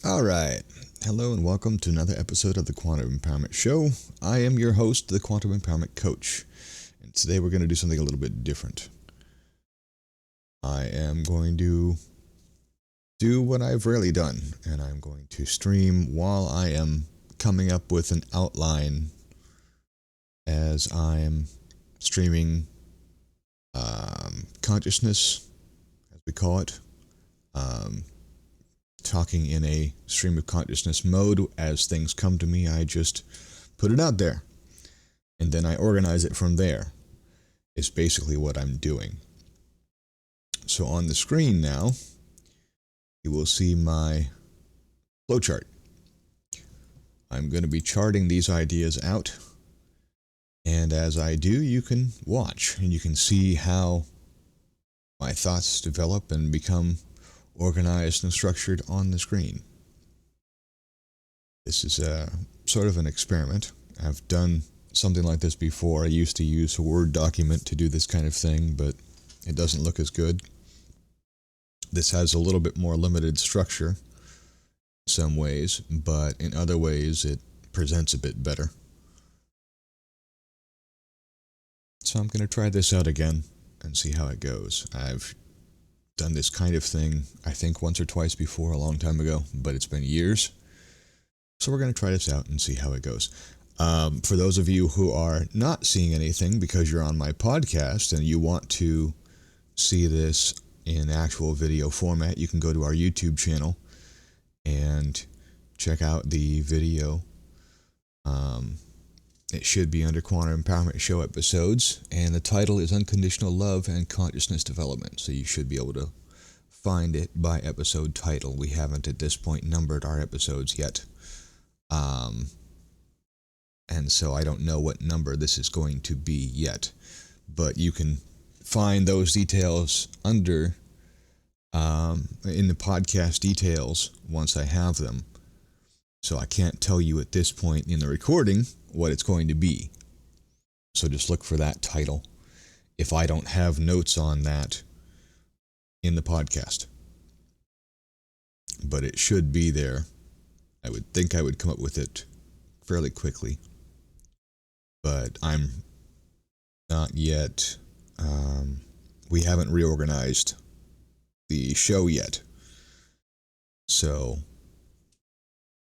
All right. Hello and welcome to another episode of the Quantum Empowerment Show. I am your host, the Quantum Empowerment Coach. And today we're going to do something a little bit different. I am going to do what I've rarely done, and I'm going to stream while I am coming up with an outline as I'm streaming consciousness, as we call it. Talking in a stream of consciousness mode. As things come to me, I just put it out there, and then I organize it from there, is basically what I'm doing. So on the screen now, you will see my flowchart. I'm going to be charting these ideas out, and as I do, you can watch, and you can see how my thoughts develop and become organized and structured on the screen. This is a sort of an experiment. I've done something like this before. I used to use a Word document to do this kind of thing, but it doesn't look as good. This has a little bit more limited structure in some ways, but in other ways it presents a bit better. So I'm going to try this out again and see how it goes. I've done this kind of thing, I think, once or twice before, a long time ago, but it's been years. So we're going to try this out and see how it goes. For those of you who are not seeing anything because you're on my podcast and you want to see this in actual video format, you can go to our YouTube channel and check out the video. It should be under Quantum Empowerment Show episodes, and the title is Unconditional Love and Consciousness Development, so you should be able to find it by episode title. We haven't at this point numbered our episodes yet, and so I don't know what number this is going to be yet, but you can find those details under in the podcast details once I have them. So I can't tell you at this point in the recording what it's going to be. So just look for that title if I don't have notes on that in the podcast. But it should be there. I would think I would come up with it fairly quickly. But I'm not yet, we haven't reorganized the show yet. So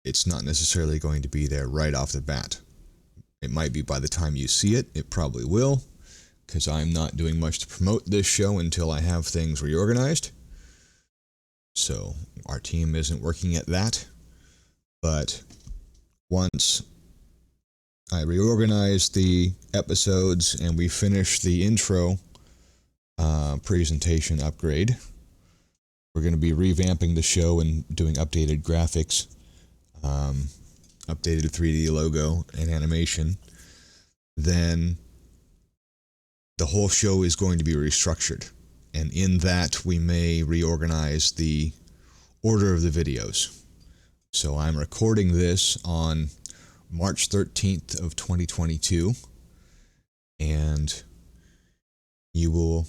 it's not necessarily going to be there right off the bat. It might be by the time you see it. It probably will, because I'm not doing much to promote this show until I have things reorganized. So our team isn't working at that. But once I reorganize the episodes and we finish the intro presentation upgrade, we're going to be revamping the show and doing updated graphics, updated 3D logo and animation. Then the whole show is going to be restructured, and in that we may reorganize the order of the videos. So I'm recording this on March 13th of 2022, and you will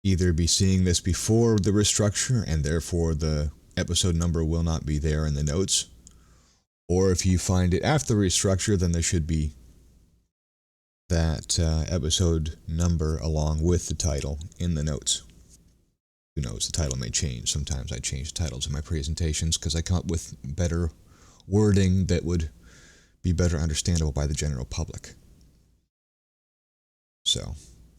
either be seeing this before the restructure, and therefore the episode number will not be there in the notes, or if you find it after the restructure, then there should be that episode number along with the title in the notes. Who knows, the title may change. Sometimes I change the titles in my presentations because I come up with better wording that would be better understandable by the general public. So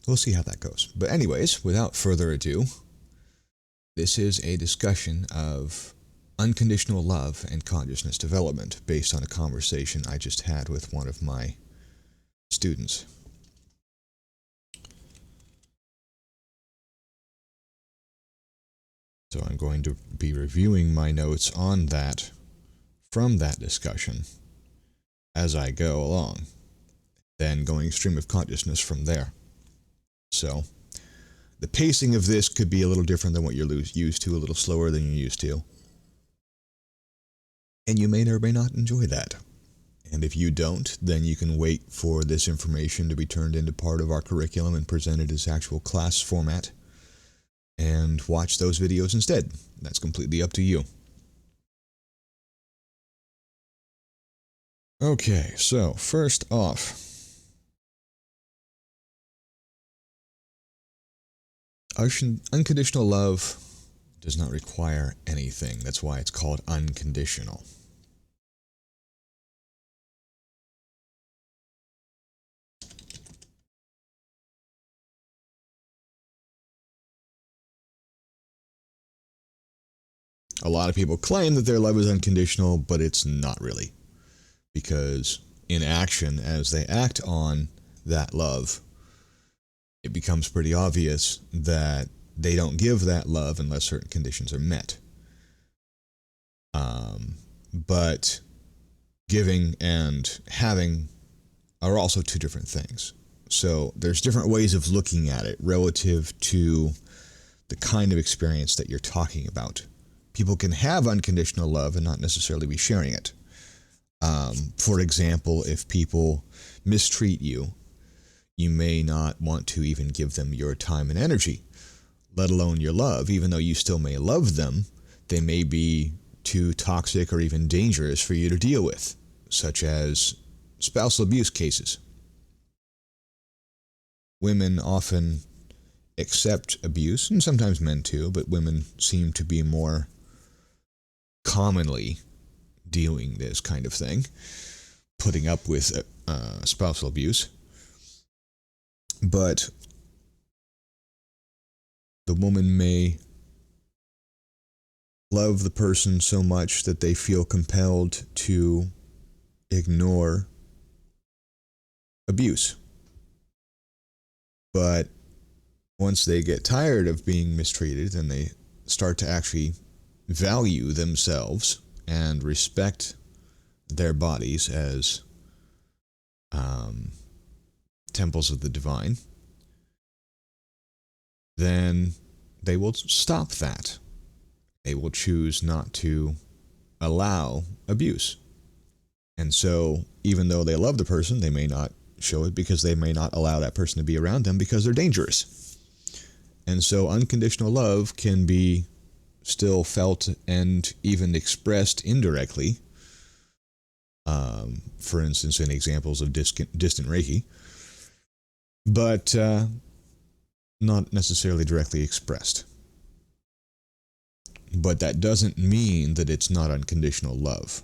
we'll see how that goes. But anyways, without further ado, this is a discussion of unconditional love and consciousness development based on a conversation I just had with one of my students. So I'm going to be reviewing my notes on that from that discussion as I go along, then going stream of consciousness from there. So the pacing of this could be a little different than what you're used to, a little slower than you're used to. And you may or may not enjoy that. And if you don't, then you can wait for this information to be turned into part of our curriculum and presented as actual class format. and watch those videos instead. That's completely up to you. Okay, so first off, unconditional love does not require anything. That's why it's called unconditional. A lot of people claim that their love is unconditional, but it's not really. Because in action, as they act on that love, it becomes pretty obvious that they don't give that love unless certain conditions are met. But giving and having are also two different things. So there's different ways of looking at it relative to the kind of experience that you're talking about. People can have unconditional love and not necessarily be sharing it. For example, if people mistreat you, you may not want to even give them your time and energy, let alone your love. Even though you still may love them, they may be too toxic or even dangerous for you to deal with, such as spousal abuse cases. Women often accept abuse, and sometimes men too, but women seem to be more commonly doing this kind of thing, putting up with spousal abuse. But the woman may love the person so much that they feel compelled to ignore abuse. But once they get tired of being mistreated, then they start to actually value themselves and respect their bodies as temples of the divine, then they will stop that. They will choose not to allow abuse. And so, even though they love the person, they may not show it because they may not allow that person to be around them because they're dangerous. And so, unconditional love can be still felt and even expressed indirectly. For instance, in examples of distant Reiki, but not necessarily directly expressed. But that doesn't mean that it's not unconditional love,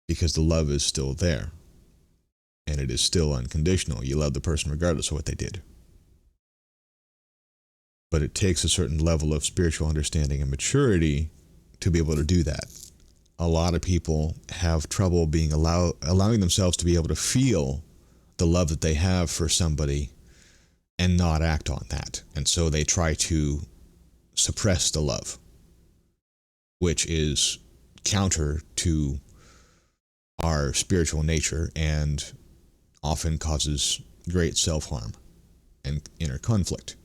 because the love is still there, and it is still unconditional. You love the person regardless of what they did. But it takes a certain level of spiritual understanding and maturity to be able to do that. A lot of people have trouble being allowing themselves to be able to feel the love that they have for somebody and not act on that. And so they try to suppress the love, which is counter to our spiritual nature and often causes great self-harm and inner conflict.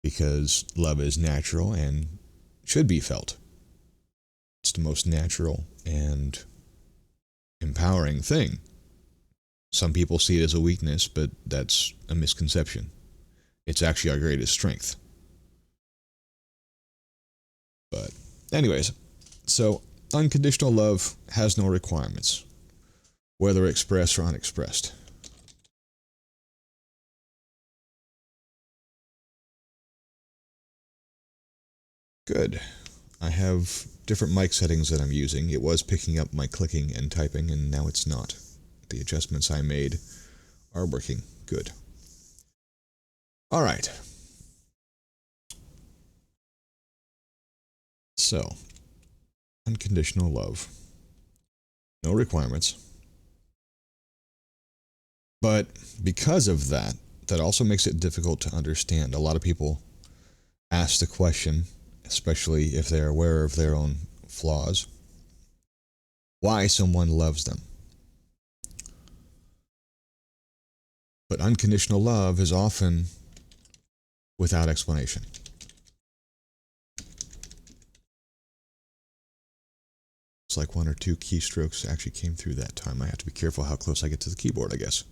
Because love is natural and should be felt. It's the most natural and empowering thing. Some people see it as a weakness, but that's a misconception. It's actually our greatest strength. But anyways, so unconditional love has no requirements, whether expressed or unexpressed. Good. I have different mic settings that I'm using. It was picking up my clicking and typing, and now it's not. The adjustments I made are working good. All right. So, unconditional love. No requirements. But because of that, that also makes it difficult to understand. A lot of people ask the question, especially if they're aware of their own flaws, why someone loves them. But unconditional love is often without explanation. It's like one or two keystrokes actually came through that time. I have to be careful how close I get to the keyboard, I guess.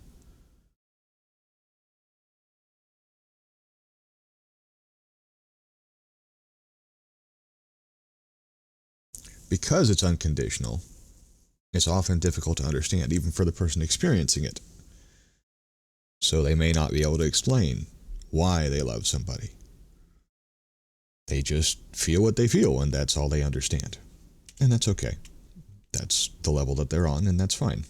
because it's unconditional, it's often difficult to understand, even for the person experiencing it. So they may not be able to explain why they love somebody. They just feel what they feel, and that's all they understand. And that's okay. That's the level that they're on, and that's fine.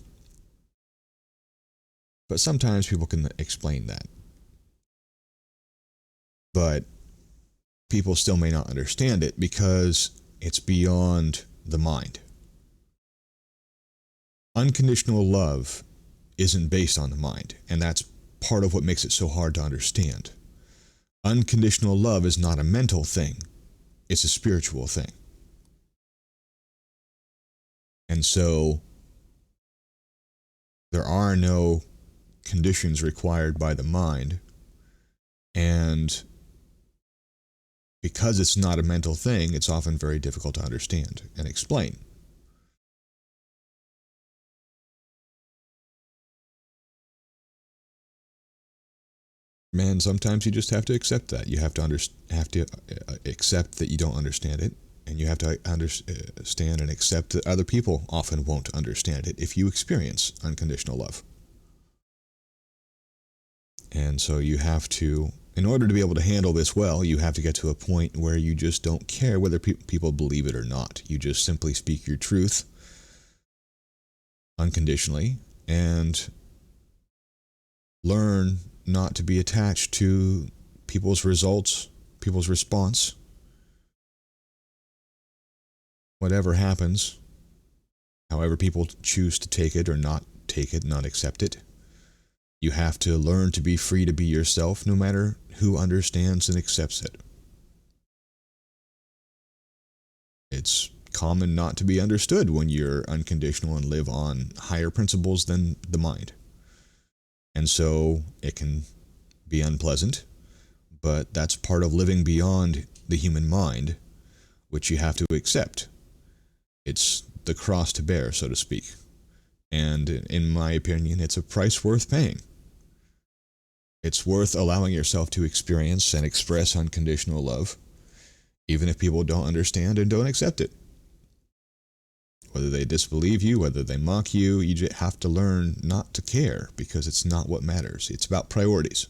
But sometimes people can explain that. But people still may not understand it because it's beyond the mind. Unconditional love isn't based on the mind, and that's part of what makes it so hard to understand. Unconditional love is not a mental thing, it's a spiritual thing. And so there are no conditions required by the mind, and because it's not a mental thing, it's often very difficult to understand and explain. Man, sometimes you just have to accept that. You have to accept that you don't understand it, and you have to understand and accept that other people often won't understand it if you experience unconditional love. And so you have to, in order to be able to handle this well, you have to get to a point where you just don't care whether people believe it or not. You just simply speak your truth unconditionally and learn not to be attached to people's results, people's response. Whatever happens, however people choose to take it or not take it, not accept it, you have to learn to be free to be yourself no matter who understands and accepts it. It's common not to be understood when you're unconditional and live on higher principles than the mind. And so it can be unpleasant, but that's part of living beyond the human mind, which you have to accept. It's the cross to bear, so to speak. And in my opinion, it's a price worth paying. It's worth allowing yourself to experience and express unconditional love, even if people don't understand and don't accept it. Whether they disbelieve you, whether they mock you, you just have to learn not to care, because it's not what matters. It's about priorities.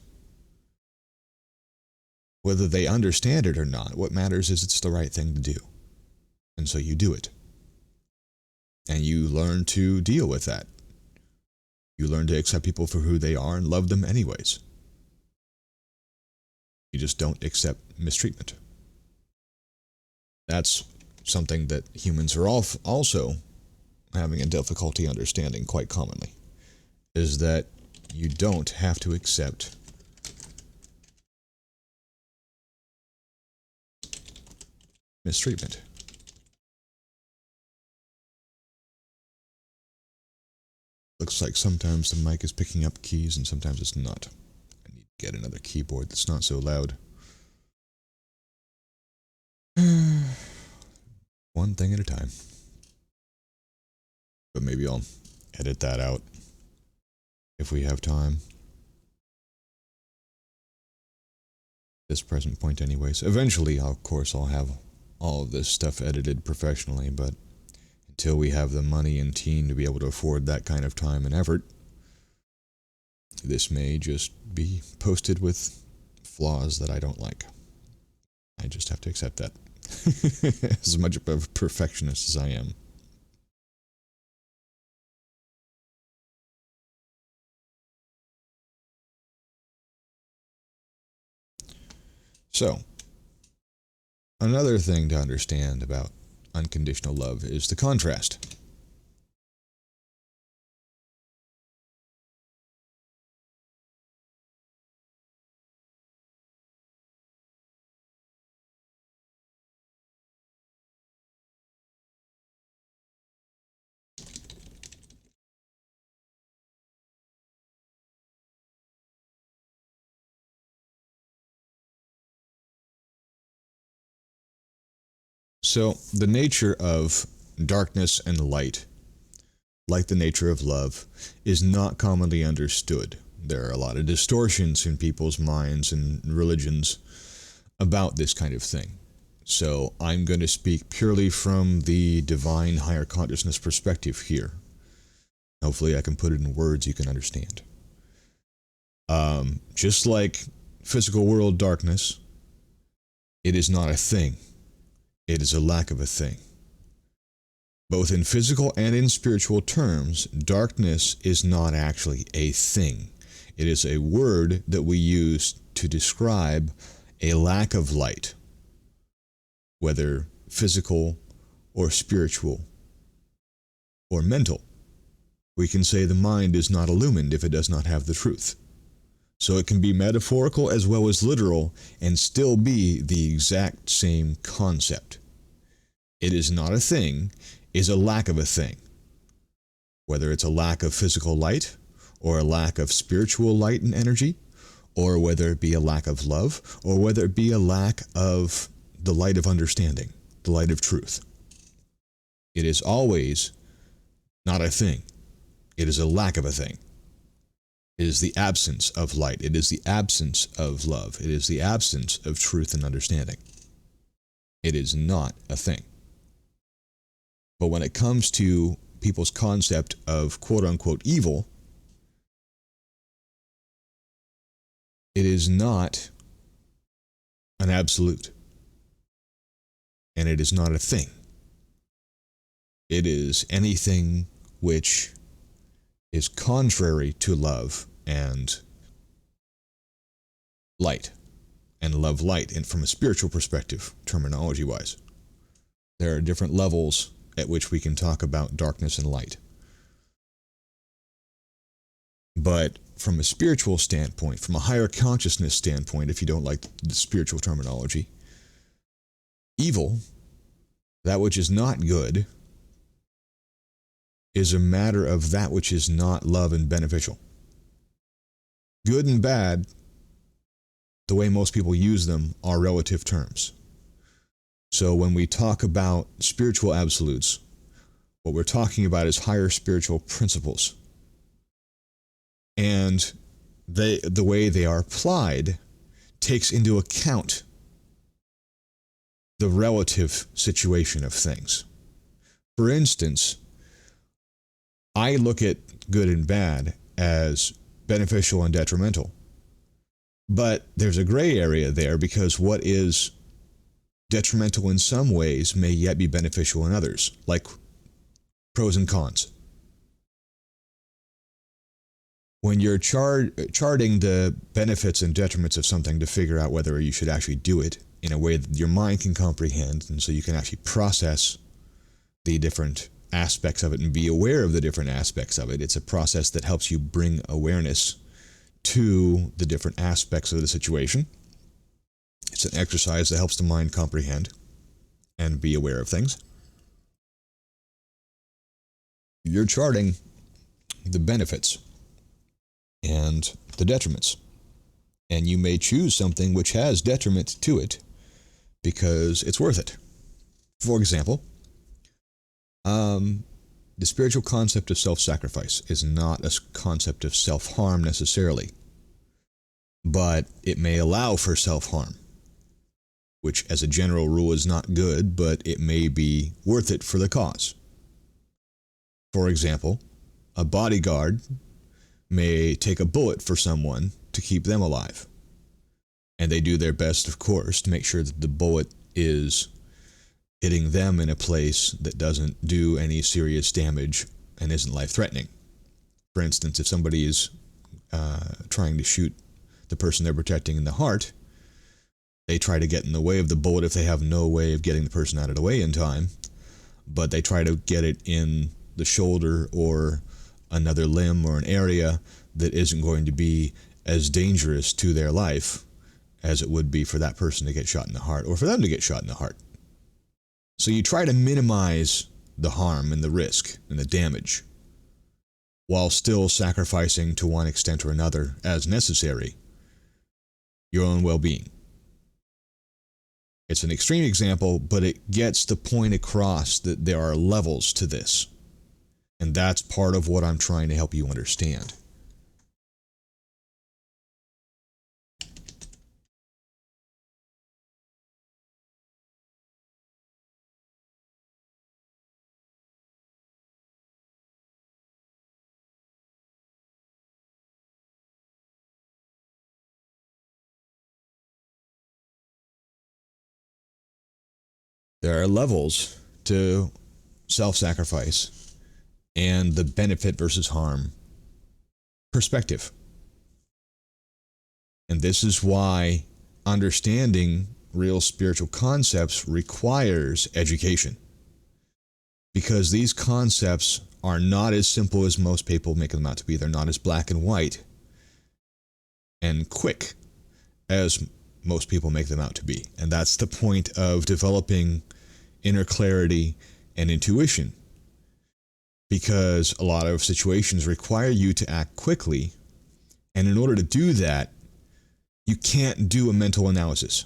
Whether they understand it or not, what matters is it's the right thing to do. And so you do it. And you learn to deal with that. You learn to accept people for who they are and love them anyways. You just don't accept mistreatment. That's something that humans are also having a difficulty understanding quite commonly, is that you don't have to accept mistreatment. Looks like sometimes the mic is picking up keys and sometimes it's not. I need to get another keyboard that's not so loud. One thing at a time. But maybe I'll edit that out if we have time. This present point anyways. Eventually, of course, I'll have all of this stuff edited professionally, but until we have the money and team to be able to afford that kind of time and effort, this may just be posted with flaws that I don't like. I just have to accept that. As much of a perfectionist as I am. So, another thing to understand about unconditional love is the contrast. So, the nature of darkness and light, like the nature of love, is not commonly understood. There are a lot of distortions in people's minds and religions about this kind of thing. So I'm going to speak purely from the divine higher consciousness perspective here. Hopefully I can put it in words you can understand. Just like physical world darkness, it is not a thing. It is a lack of a thing. Both in physical and in spiritual terms, darkness is not actually a thing. It is a word that we use to describe a lack of light, whether physical or spiritual or mental. We can say the mind is not illumined if it does not have the truth. So it can be metaphorical as well as literal and still be the exact same concept. It is not a thing, is a lack of a thing. Whether it's a lack of physical light, or a lack of spiritual light and energy, or whether it be a lack of love, or whether it be a lack of the light of understanding, the light of truth. It is always not a thing. It is a lack of a thing. It is the absence of light. It is the absence of love. It is the absence of truth and understanding. It is not a thing. But when it comes to people's concept of quote-unquote evil, it is not an absolute. And it is not a thing. It is anything which is contrary to love and light, and love light, and from a spiritual perspective, terminology-wise. There are different levels at which we can talk about darkness and light. But from a spiritual standpoint, from a higher consciousness standpoint, if you don't like the spiritual terminology, evil, that which is not good, is a matter of that which is not love and beneficial. Good and bad, the way most people use them, are relative terms. So when we talk about spiritual absolutes, what we're talking about is higher spiritual principles. And the way they are applied takes into account the relative situation of things. For instance, I look at good and bad as beneficial and detrimental. But there's a gray area there, because what is detrimental in some ways may yet be beneficial in others, like pros and cons. When you're charting the benefits and detriments of something to figure out whether you should actually do it in a way that your mind can comprehend, and so you can actually process the different aspects of it and be aware of the different aspects of it. It's a process that helps you bring awareness to the different aspects of the situation. It's an exercise that helps the mind comprehend and be aware of things. You're charting the benefits and the detriments. And you may choose something which has detriment to it because it's worth it. For example, the spiritual concept of self-sacrifice is not a concept of self-harm necessarily, but it may allow for self-harm, which as a general rule is not good, but it may be worth it for the cause. For example, a bodyguard may take a bullet for someone to keep them alive. And they do their best, of course, to make sure that the bullet is hitting them in a place that doesn't do any serious damage and isn't life-threatening. For instance, if somebody is trying to shoot the person they're protecting in the heart, they try to get in the way of the bullet if they have no way of getting the person out of the way in time, but they try to get it in the shoulder or another limb or an area that isn't going to be as dangerous to their life as it would be for that person to get shot in the heart or for them to get shot in the heart. So you try to minimize the harm and the risk and the damage while still sacrificing to one extent or another as necessary your own well-being. It's an extreme example, but it gets the point across that there are levels to this. And that's part of what I'm trying to help you understand. There are levels to self-sacrifice and the benefit versus harm perspective. And this is why understanding real spiritual concepts requires education. Because these concepts are not as simple as most people make them out to be. They're not as black and white and quick as most people make them out to be. And that's the point of developing inner clarity and intuition. Because a lot of situations require you to act quickly. And in order to do that, you can't do a mental analysis.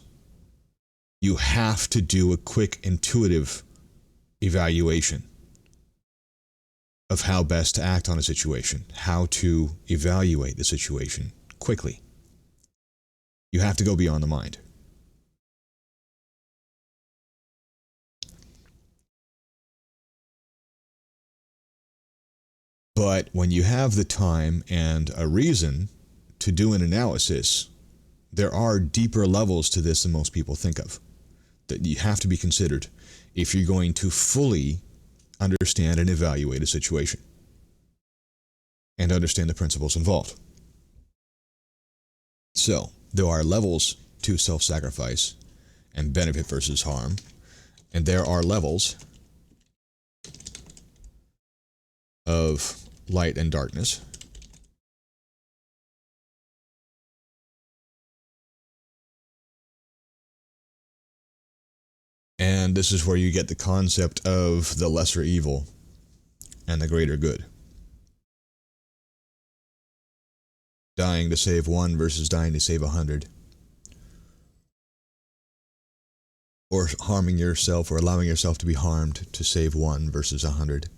You have to do a quick, intuitive evaluation of how best to act on a situation, how to evaluate the situation quickly. You have to go beyond the mind. But when you have the time and a reason to do an analysis, there are deeper levels to this than most people think of that you have to be considered if you're going to fully understand and evaluate a situation and understand the principles involved. So, there are levels to self-sacrifice and benefit versus harm, and there are levels of light and darkness. And this is where you get the concept of the lesser evil and the greater good. Dying to save one versus dying to save 100. Or harming yourself or allowing yourself to be harmed to save one versus 100.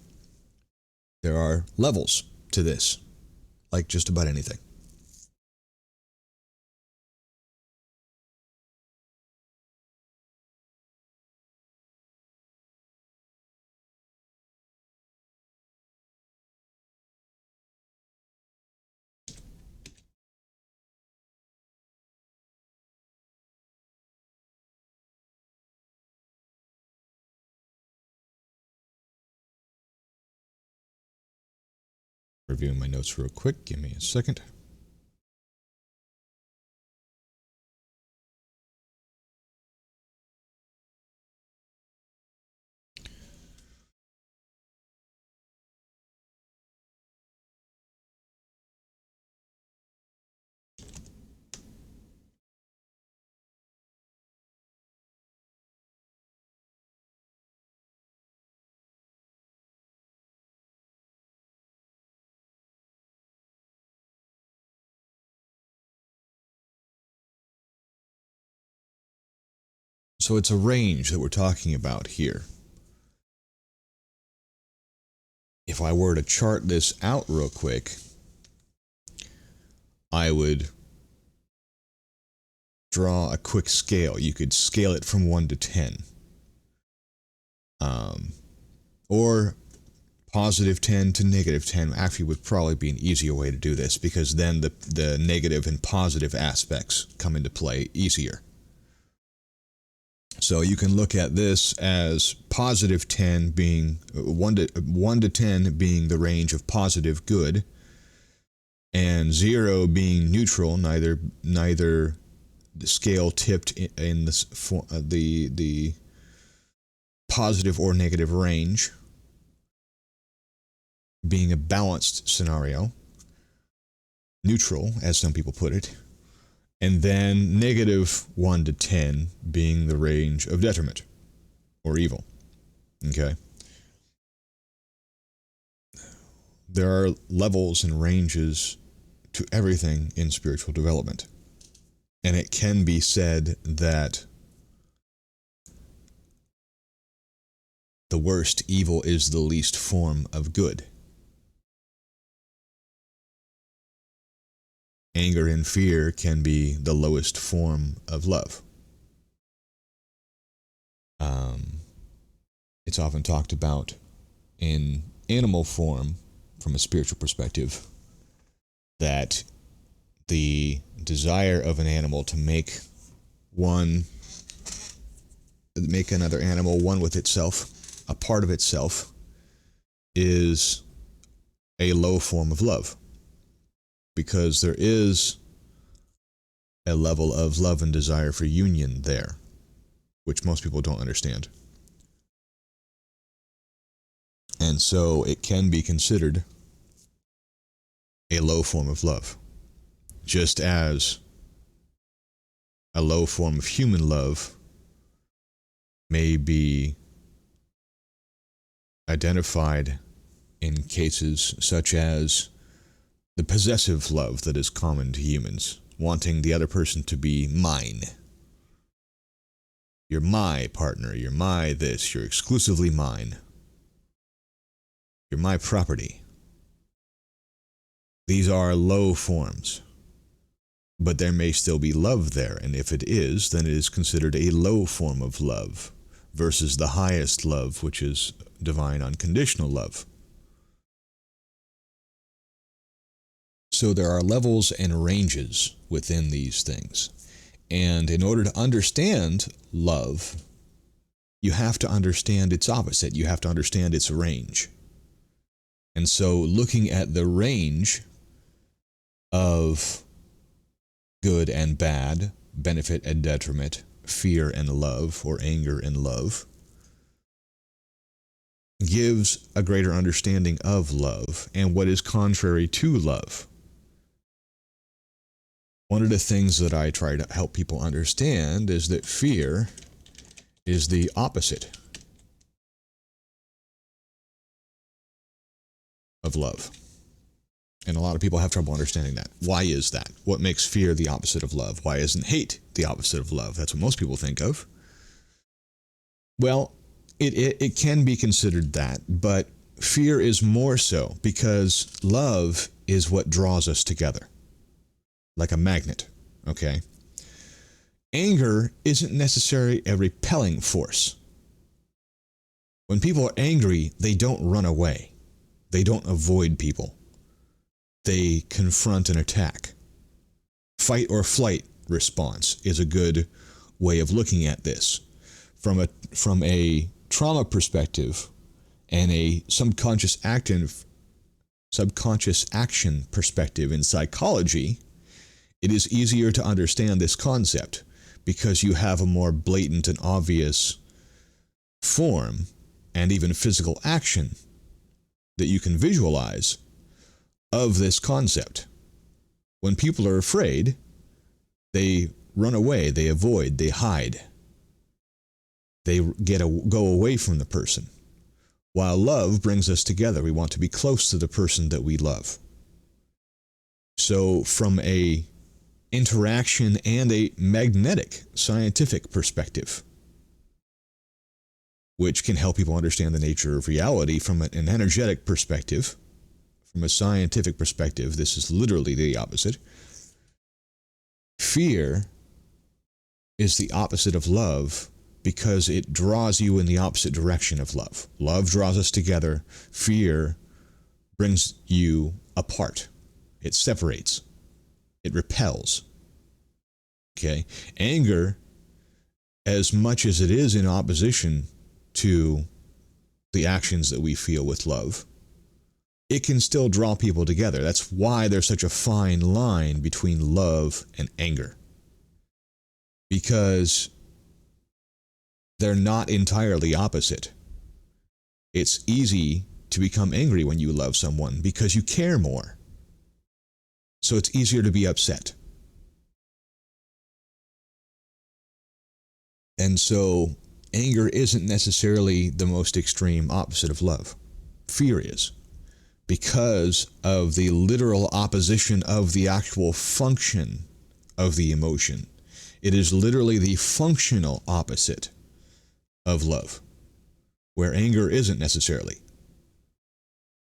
There are levels to this, like just about anything. Reviewing my notes real quick. Give me a second. So it's a range that we're talking about here. If I were to chart this out real quick, I would draw a quick scale. You could scale it from 1 to 10. Or positive 10 to negative 10 actually would probably be an easier way to do this, because then the negative and positive aspects come into play easier. So you can look at this as positive 10 being 1 to 10 being the range of positive good, and 0 being neutral, neither the scale tipped in the positive or negative range, being a balanced scenario, neutral as some people put it, and then negative 1 to 10 being the range of detriment or evil. Okay? There are levels and ranges to everything in spiritual development. And it can be said that the worst evil is the least form of good. Anger and fear can be the lowest form of love. It's often talked about in animal form from a spiritual perspective that the desire of an animal to make one make another animal one with itself, a part of itself, is a low form of love. Because there is a level of love and desire for union there, which most people don't understand. And so it can be considered a low form of love. Just as a low form of human love may be identified in cases such as the possessive love that is common to humans, wanting the other person to be mine. You're my partner, you're my this, you're exclusively mine. You're my property. These are low forms, but there may still be love there, and if it is, then it is considered a low form of love versus the highest love, which is divine unconditional love. So there are levels and ranges within these things. And in order to understand love, you have to understand its opposite. You have to understand its range. And so looking at the range of good and bad, benefit and detriment, fear and love, or anger and love, gives a greater understanding of love and what is contrary to love. One of the things that I try to help people understand is that fear is the opposite of love. And a lot of people have trouble understanding that. Why is that? What makes fear the opposite of love? Why isn't hate the opposite of love? That's what most people think of. Well, it can be considered that, but fear is more so because love is what draws us together. Like a magnet, okay? Anger isn't necessarily a repelling force. When people are angry, they don't run away. They don't avoid people. They confront and attack. Fight or flight response is a good way of looking at this. From a trauma perspective and a subconscious action perspective in psychology, it is easier to understand this concept because you have a more blatant and obvious form and even physical action that you can visualize of this concept. When people are afraid, they run away, they avoid, they hide. They go away from the person. While love brings us together, we want to be close to the person that we love. So from a interaction and a magnetic scientific perspective, which can help people understand the nature of reality from an energetic perspective. From a scientific perspective, this is literally the opposite. Fear is the opposite of love because it draws you in the opposite direction of love. Love draws us together. Fear brings you apart. It separates. It repels. Okay? Anger, as much as it is in opposition to the actions that we feel with love, it can still draw people together. That's why there's such a fine line between love and anger. Because they're not entirely opposite. It's easy to become angry when you love someone because you care more. So it's easier to be upset. And so anger isn't necessarily the most extreme opposite of love. Fear is. Because of the literal opposition of the actual function of the emotion. It is literally the functional opposite of love, where anger isn't necessarily.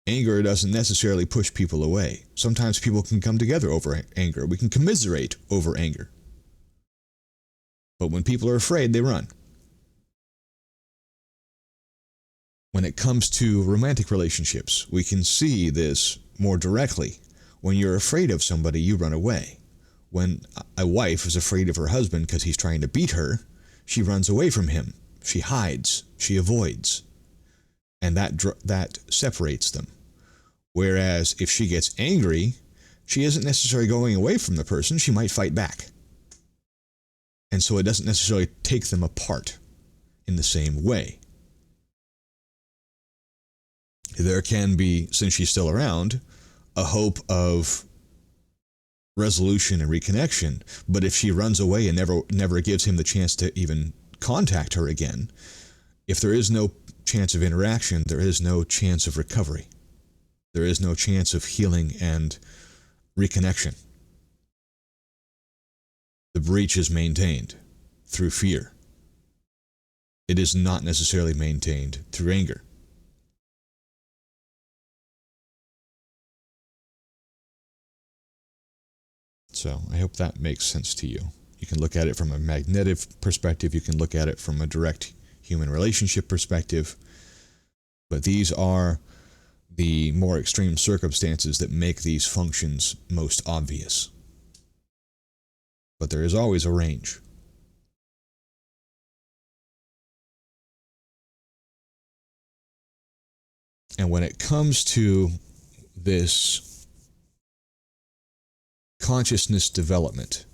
Anger doesn't necessarily push people away. Sometimes people can come together over anger. We can commiserate over anger. But when people are afraid, they run. When it comes to romantic relationships, we can see this more directly. When you're afraid of somebody, you run away. When a wife is afraid of her husband because he's trying to beat her, she runs away from him She hides, she avoids, and that separates them. Whereas if she gets angry, she isn't necessarily going away from the person, she might fight back. And so it doesn't necessarily take them apart in the same way. There can be, since she's still around, a hope of resolution and reconnection, but if she runs away and never gives him the chance to even contact her again, if there is no chance of interaction, there is no chance of recovery. There is no chance of healing and reconnection. The breach is maintained through fear. It is not necessarily maintained through anger. So I hope that makes sense to you. You can look at it from a magnetic perspective. You can look at it from a direct human relationship perspective. But these are the more extreme circumstances that make these functions most obvious. But there is always a range. And when it comes to this consciousness development,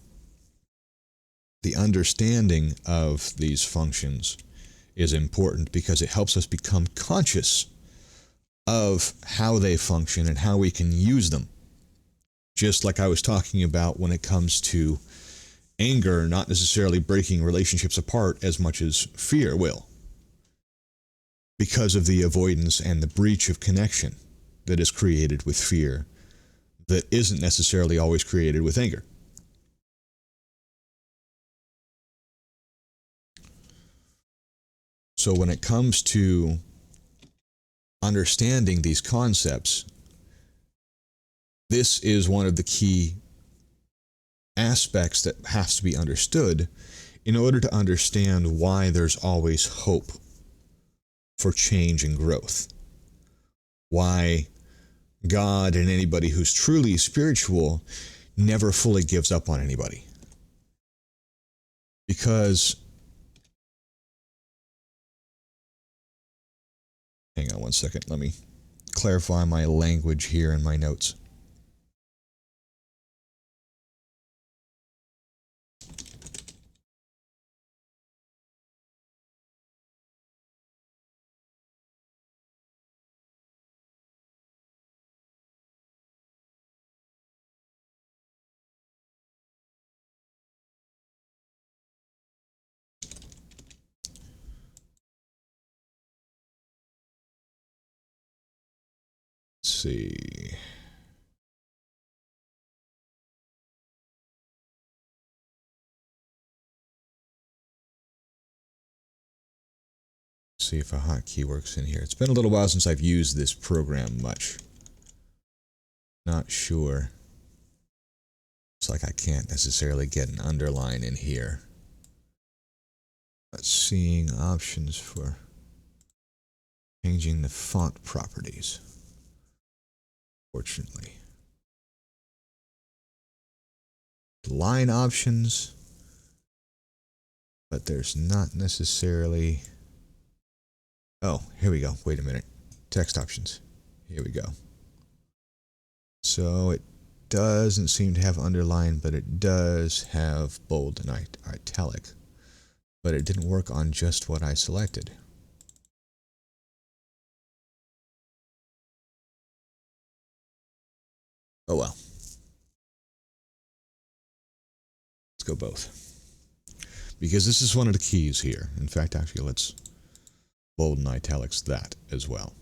the understanding of these functions is important because it helps us become conscious of how they function and how we can use them. Just like I was talking about when it comes to anger not necessarily breaking relationships apart as much as fear will, because of the avoidance and the breach of connection that is created with fear that isn't necessarily always created with anger. So when it comes to understanding these concepts, this is one of the key aspects that has to be understood in order to understand why there's always hope for change and growth. Why God and anybody who's truly spiritual never fully gives up on anybody. Because, hang on one second, let me clarify my language here in my notes. Let's see. See if a hotkey works in here. It's been a little while since I've used this program much. Not sure. Looks like I can't necessarily get an underline in here. Not seeing options for changing the font properties, fortunately. Line options, but there's not necessarily... Oh, here we go. Wait a minute. Text options. Here we go. So it doesn't seem to have underline, but it does have bold and italic. But it didn't work on just what I selected. Oh well. Let's go both. Because this is one of the keys here. In fact, actually, let's bold and italics that as well.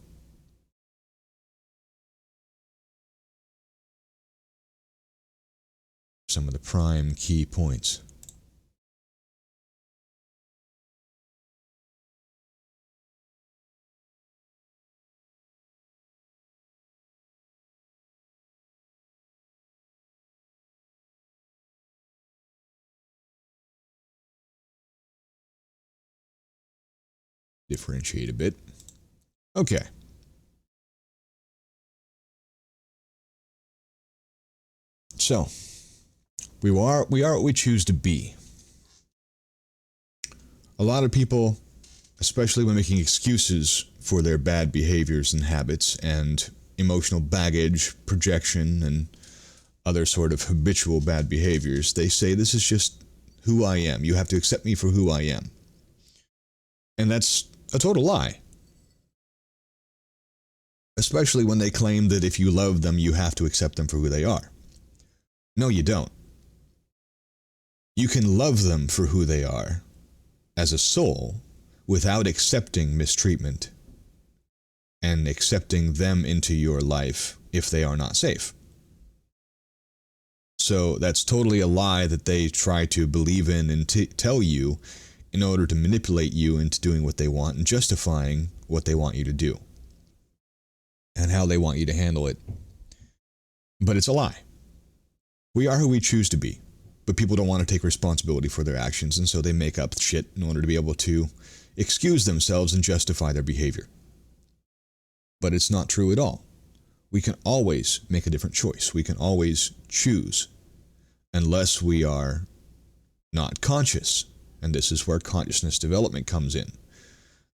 Some of the prime key points. Differentiate a bit. Okay. So, we are what we choose to be. A lot of people especially when making excuses for their bad behaviors and habits and emotional baggage, projection, and other sort of habitual bad behaviors. They say, this is just who I am. You have to accept me for who I am. And that's a total lie. Especially when they claim that if you love them, you have to accept them for who they are. No, you don't. You can love them for who they are as a soul without accepting mistreatment and accepting them into your life if they are not safe. So that's totally a lie that they try to believe in and tell you in order to manipulate you into doing what they want and justifying what they want you to do and how they want you to handle it. But it's a lie. We are who we choose to be, but people don't want to take responsibility for their actions, and so they make up shit in order to be able to excuse themselves and justify their behavior. But it's not true at all. We can always make a different choice. We can always choose, unless we are not conscious. And this is where consciousness development comes in.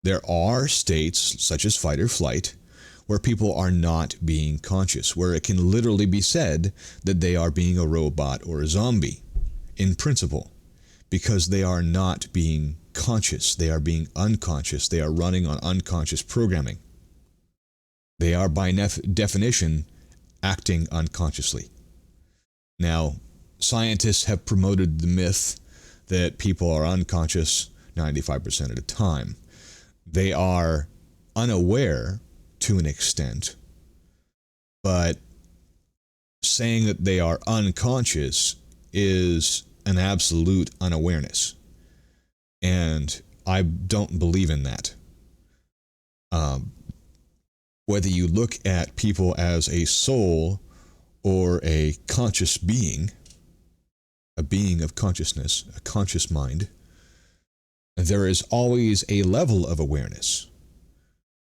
There are states, such as fight or flight, where people are not being conscious, where it can literally be said that they are being a robot or a zombie, in principle, because they are not being conscious. They are being unconscious. They are running on unconscious programming. They are, by definition, acting unconsciously. Now, scientists have promoted the myth that people are unconscious 95% of the time. They are unaware to an extent, but saying that they are unconscious is an absolute unawareness. And I don't believe in that. Whether you look at people as a soul or a conscious being, a being of consciousness, a conscious mind, there is always a level of awareness.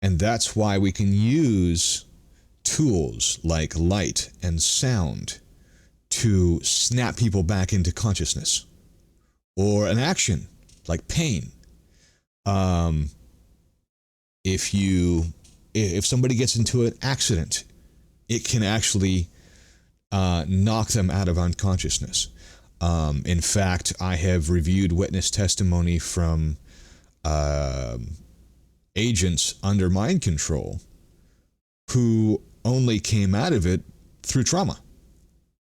And that's why we can use tools like light and sound to snap people back into consciousness. Or an action like pain. If somebody gets into an accident, it can actually knock them out of unconsciousness. In fact, I have reviewed witness testimony from agents under mind control who only came out of it through trauma.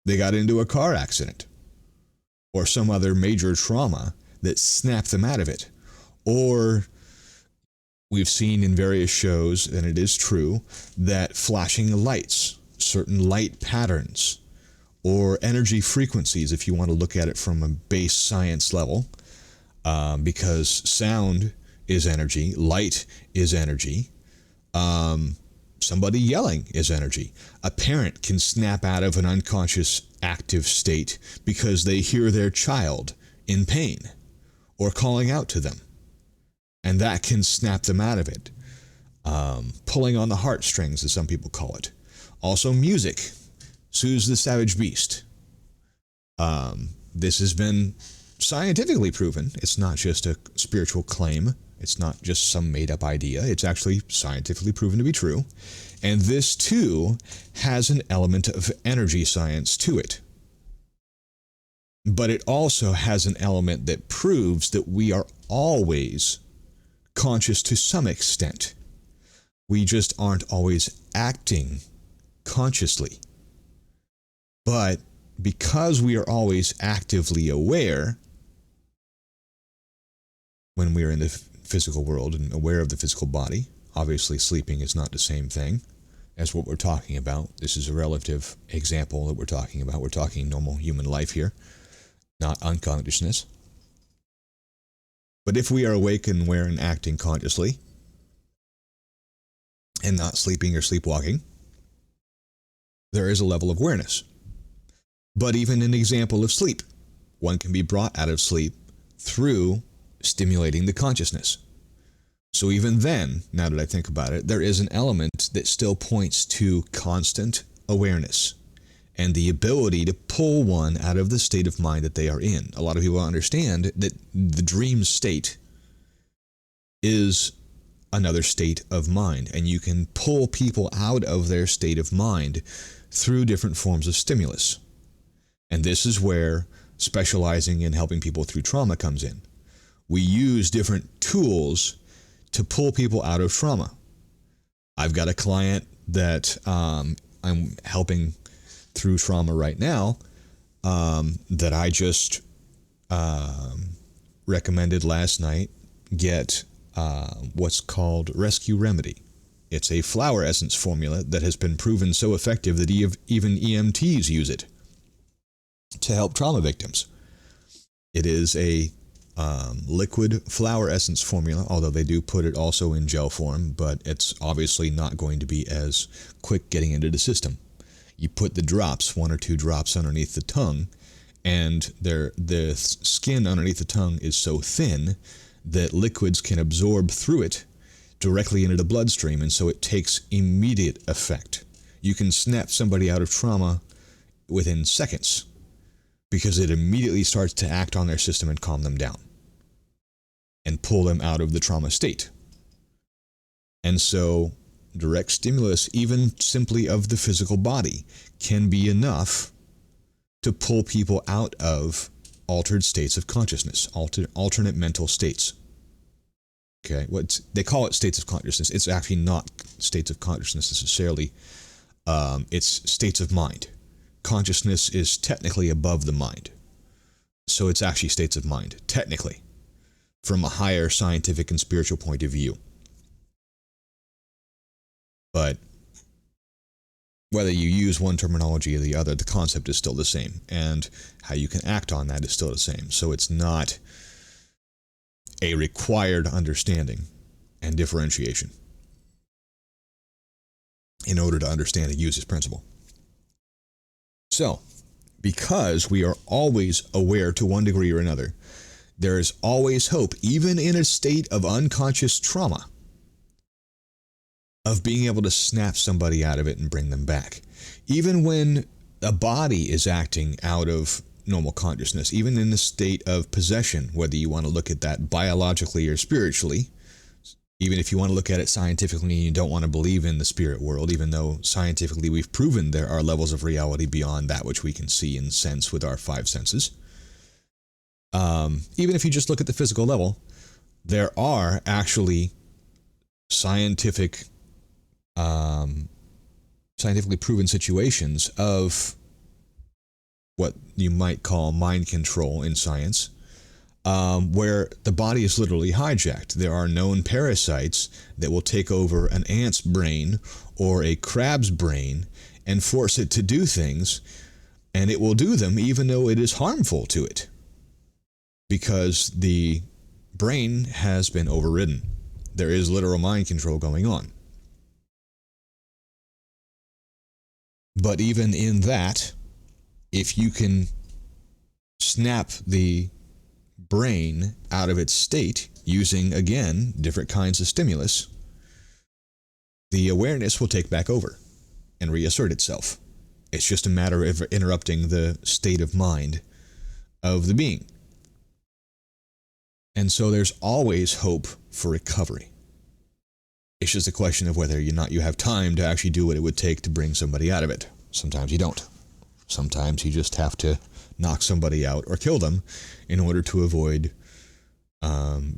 They got into a car accident or some other major trauma that snapped them out of it. Or we've seen in various shows, and it is true, that flashing lights, certain light patterns, or energy frequencies, if you want to look at it from a base science level, because sound is energy, light is energy, somebody yelling is energy. A parent can snap out of an unconscious active state because they hear their child in pain or calling out to them. And that can snap them out of it. Pulling on the heartstrings, as some people call it. Also music soothes the savage beast. This has been scientifically proven. It's not just a spiritual claim. It's not just some made-up idea. It's actually scientifically proven to be true. And this, too, has an element of energy science to it. But it also has an element that proves that we are always conscious to some extent. We just aren't always acting consciously. But because we are always actively aware, when we are in the physical world and aware of the physical body, obviously sleeping is not the same thing as what we're talking about. This is a relative example that we're talking about. We're talking normal human life here, not unconsciousness. But if we are awake and aware and acting consciously, and not sleeping or sleepwalking, there is a level of awareness. But even an example of sleep, one can be brought out of sleep through stimulating the consciousness. So even then, now that I think about it, there is an element that still points to constant awareness and the ability to pull one out of the state of mind that they are in. A lot of people understand that the dream state is another state of mind, and you can pull people out of their state of mind through different forms of stimulus. And this is where specializing in helping people through trauma comes in. We use different tools to pull people out of trauma. I've got a client that I'm helping through trauma right now that I just recommended last night get what's called Rescue Remedy. It's a flower essence formula that has been proven so effective that even EMTs use it to help trauma victims. It is a liquid flower essence formula, although they do put it also in gel form, but it's obviously not going to be as quick getting into the system. You put the drops, 1 or 2 drops underneath the tongue, and the skin underneath the tongue is so thin that liquids can absorb through it directly into the bloodstream, and so it takes immediate effect. You can snap somebody out of trauma within seconds because it immediately starts to act on their system and calm them down and pull them out of the trauma state. And so direct stimulus, even simply of the physical body, can be enough to pull people out of altered states of consciousness, alternate mental states. Okay, they call it states of consciousness. It's actually not states of consciousness necessarily. It's states of mind. Consciousness is technically above the mind. So it's actually states of mind, technically, from a higher scientific and spiritual point of view. But whether you use one terminology or the other, the concept is still the same, and how you can act on that is still the same. So it's not a required understanding and differentiation in order to understand and use this principle. So, because we are always aware to one degree or another, there is always hope, even in a state of unconscious trauma, of being able to snap somebody out of it and bring them back. Even when a body is acting out of normal consciousness, even in a state of possession, whether you want to look at that biologically or spiritually, even if you want to look at it scientifically and you don't want to believe in the spirit world, even though scientifically we've proven there are levels of reality beyond that which we can see and sense with our 5 senses. Even if you just look at the physical level, there are actually scientifically proven situations of what you might call mind control in science, where the body is literally hijacked. There are known parasites that will take over an ant's brain or a crab's brain and force it to do things, and it will do them even though it is harmful to it, because the brain has been overridden. There is literal mind control going on. But even in that, if you can snap the brain out of its state using, again, different kinds of stimulus, the awareness will take back over and reassert itself. It's just a matter of interrupting the state of mind of the being. And so there's always hope for recovery. It's just a question of whether or not you have time to actually do what it would take to bring somebody out of it. Sometimes you don't. Sometimes you just have to knock somebody out or kill them in order to avoid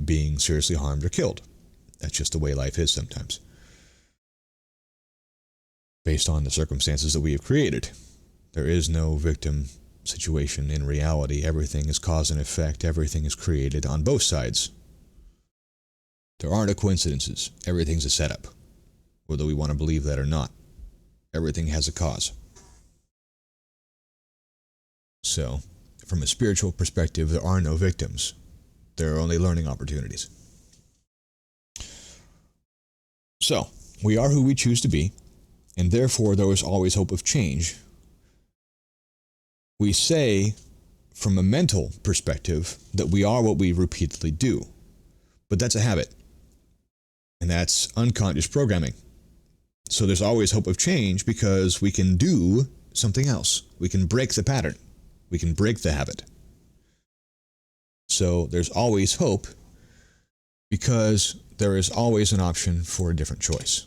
being seriously harmed or killed. That's just the way life is sometimes, based on the circumstances that we have created. There is no victim situation in reality. Everything is cause and effect. Everything is created on both sides. There are no coincidences. Everything's a setup, whether we want to believe that or not. Everything has a cause. So, from a spiritual perspective, there are no victims. There are only learning opportunities. So, we are who we choose to be, and therefore there is always hope of change. We say, from a mental perspective, that we are what we repeatedly do. But that's a habit. And that's unconscious programming. So there's always hope of change because we can do something else. We can break the pattern. We can break the habit. So there's always hope because there is always an option for a different choice.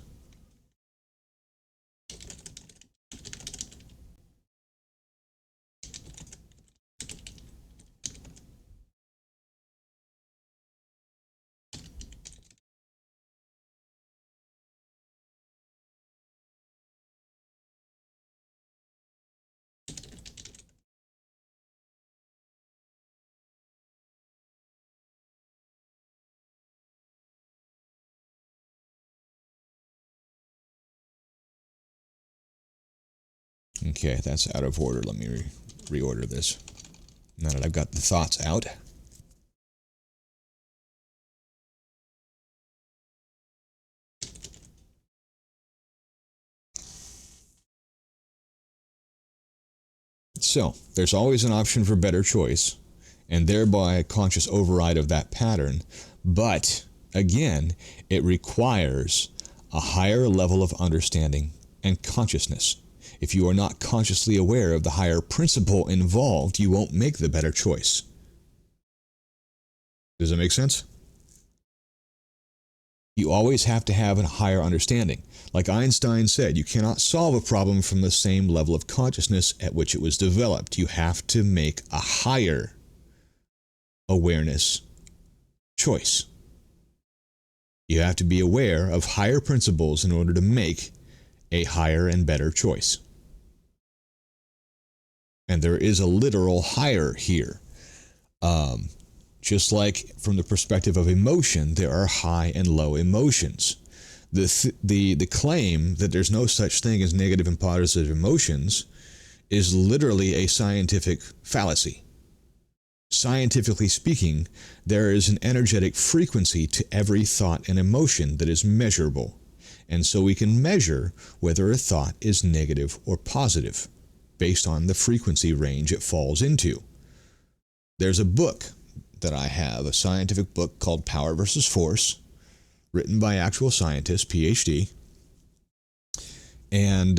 Okay, that's out of order. Let me reorder this. Now that I've got the thoughts out. So, there's always an option for better choice, and thereby a conscious override of that pattern. But, again, it requires a higher level of understanding and consciousness. If you are not consciously aware of the higher principle involved, you won't make the better choice. Does that make sense? You always have to have a higher understanding. Like Einstein said, you cannot solve a problem from the same level of consciousness at which it was developed. You have to make a higher awareness choice. You have to be aware of higher principles in order to make a higher and better choice. And there is a literal higher here. Just like from the perspective of emotion, there are high and low emotions. The claim that there's no such thing as negative and positive emotions is literally a scientific fallacy. Scientifically speaking, there is an energetic frequency to every thought and emotion that is measurable. And so we can measure whether a thought is negative or positive based on the frequency range it falls into. There's a book that I have, a scientific book called Power versus Force, written by actual scientists, PhD. And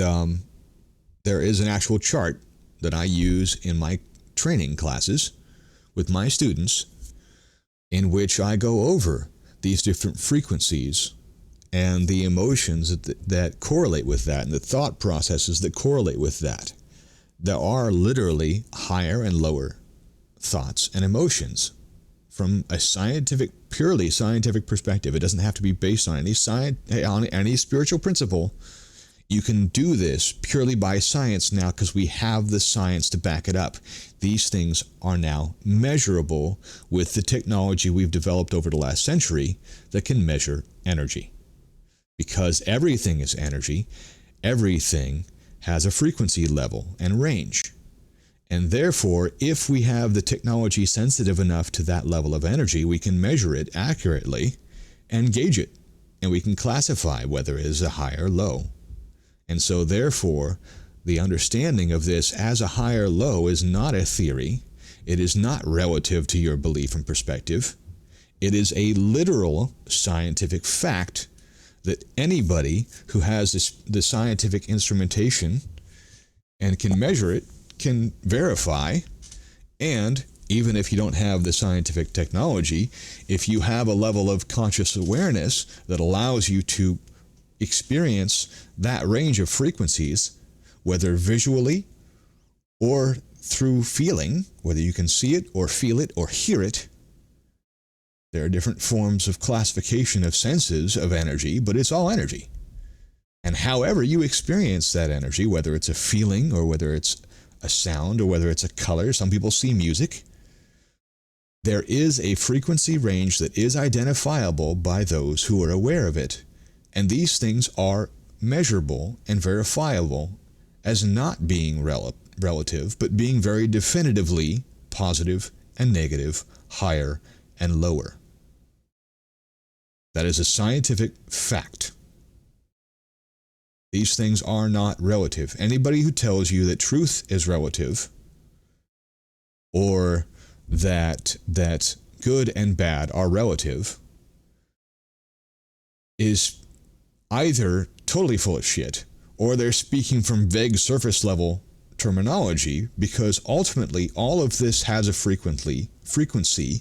there is an actual chart that I use in my training classes with my students in which I go over these different frequencies and the emotions that correlate with that and the thought processes that correlate with that. There are literally higher and lower thoughts and emotions from a purely scientific perspective. It doesn't have to be based on any spiritual principle. You can do this purely by science now because we have the science to back it up. These things are now measurable with the technology we've developed over the last century that can measure energy. Because everything is energy, everything has a frequency level and range. And therefore, if we have the technology sensitive enough to that level of energy, we can measure it accurately and gauge it. And we can classify whether it is a high or low. And so therefore, the understanding of this as a high or low is not a theory. It is not relative to your belief and perspective. It is a literal scientific fact that anybody who has the scientific instrumentation and can measure it can verify. And even if you don't have the scientific technology, if you have a level of conscious awareness that allows you to experience that range of frequencies, whether visually or through feeling, whether you can see it or feel it or hear it, there are different forms of classification of senses of energy, but it's all energy. And however you experience that energy, whether it's a feeling or whether it's a sound or whether it's a color, some people see music, there is a frequency range that is identifiable by those who are aware of it. And these things are measurable and verifiable as not being relative, but being very definitively positive and negative, higher and lower. That is a scientific fact. These things are not relative. Anybody who tells you that truth is relative or that good and bad are relative is either totally full of shit or they're speaking from vague surface level terminology, because ultimately all of this has a frequency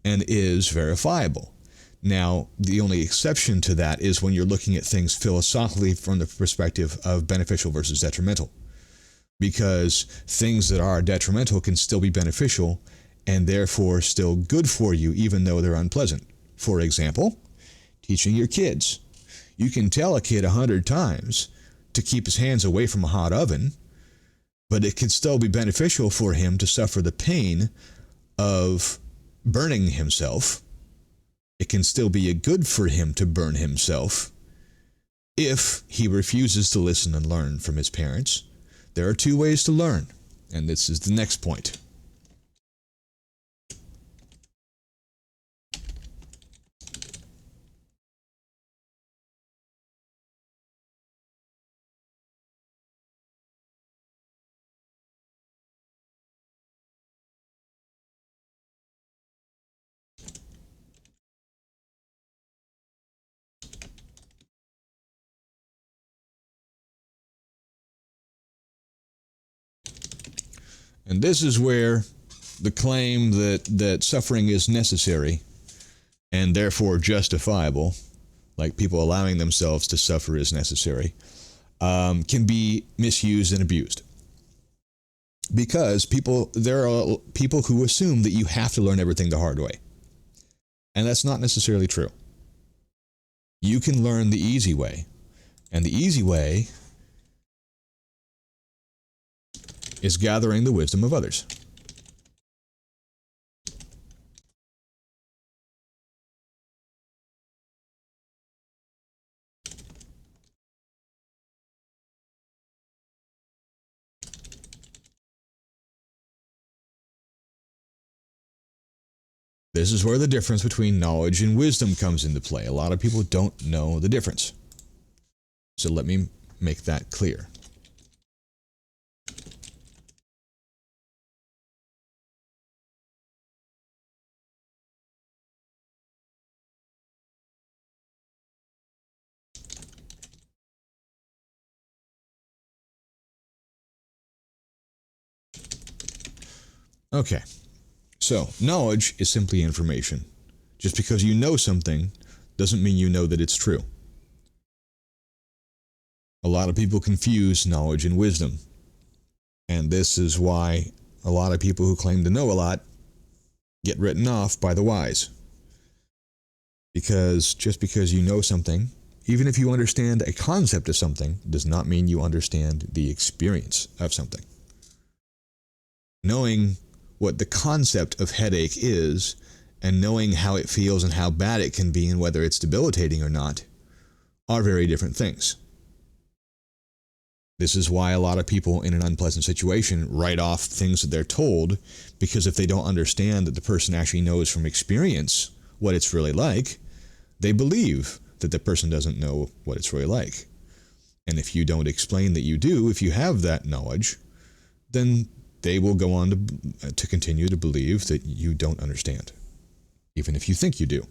and is verifiable. Now, the only exception to that is when you're looking at things philosophically from the perspective of beneficial versus detrimental. Because things that are detrimental can still be beneficial and therefore still good for you even though they're unpleasant. For example, teaching your kids. You can tell a kid 100 times to keep his hands away from a hot oven, but it can still be beneficial for him to suffer the pain of burning himself. It can still be good for him to burn himself if he refuses to listen and learn from his parents. There are two ways to learn, and this is the next point. And this is where the claim that suffering is necessary and therefore justifiable, like people allowing themselves to suffer is necessary, can be misused and abused. Because there are people who assume that you have to learn everything the hard way. And that's not necessarily true. You can learn the easy way. And the easy way is gathering the wisdom of others. This is where the difference between knowledge and wisdom comes into play. A lot of people don't know the difference. So let me make that clear. Okay, so knowledge is simply information. Just because you know something doesn't mean you know that it's true. A lot of people confuse knowledge and wisdom. And this is why a lot of people who claim to know a lot get written off by the wise. Because just because you know something, even if you understand a concept of something, does not mean you understand the experience of something. Knowing what the concept of headache is, and knowing how it feels and how bad it can be and whether it's debilitating or not, are very different things. This is why a lot of people in an unpleasant situation write off things that they're told, because if they don't understand that the person actually knows from experience what it's really like, they believe that the person doesn't know what it's really like. And if you don't explain that you do, if you have that knowledge, then they will go on to continue to believe that you don't understand, even if you think you do.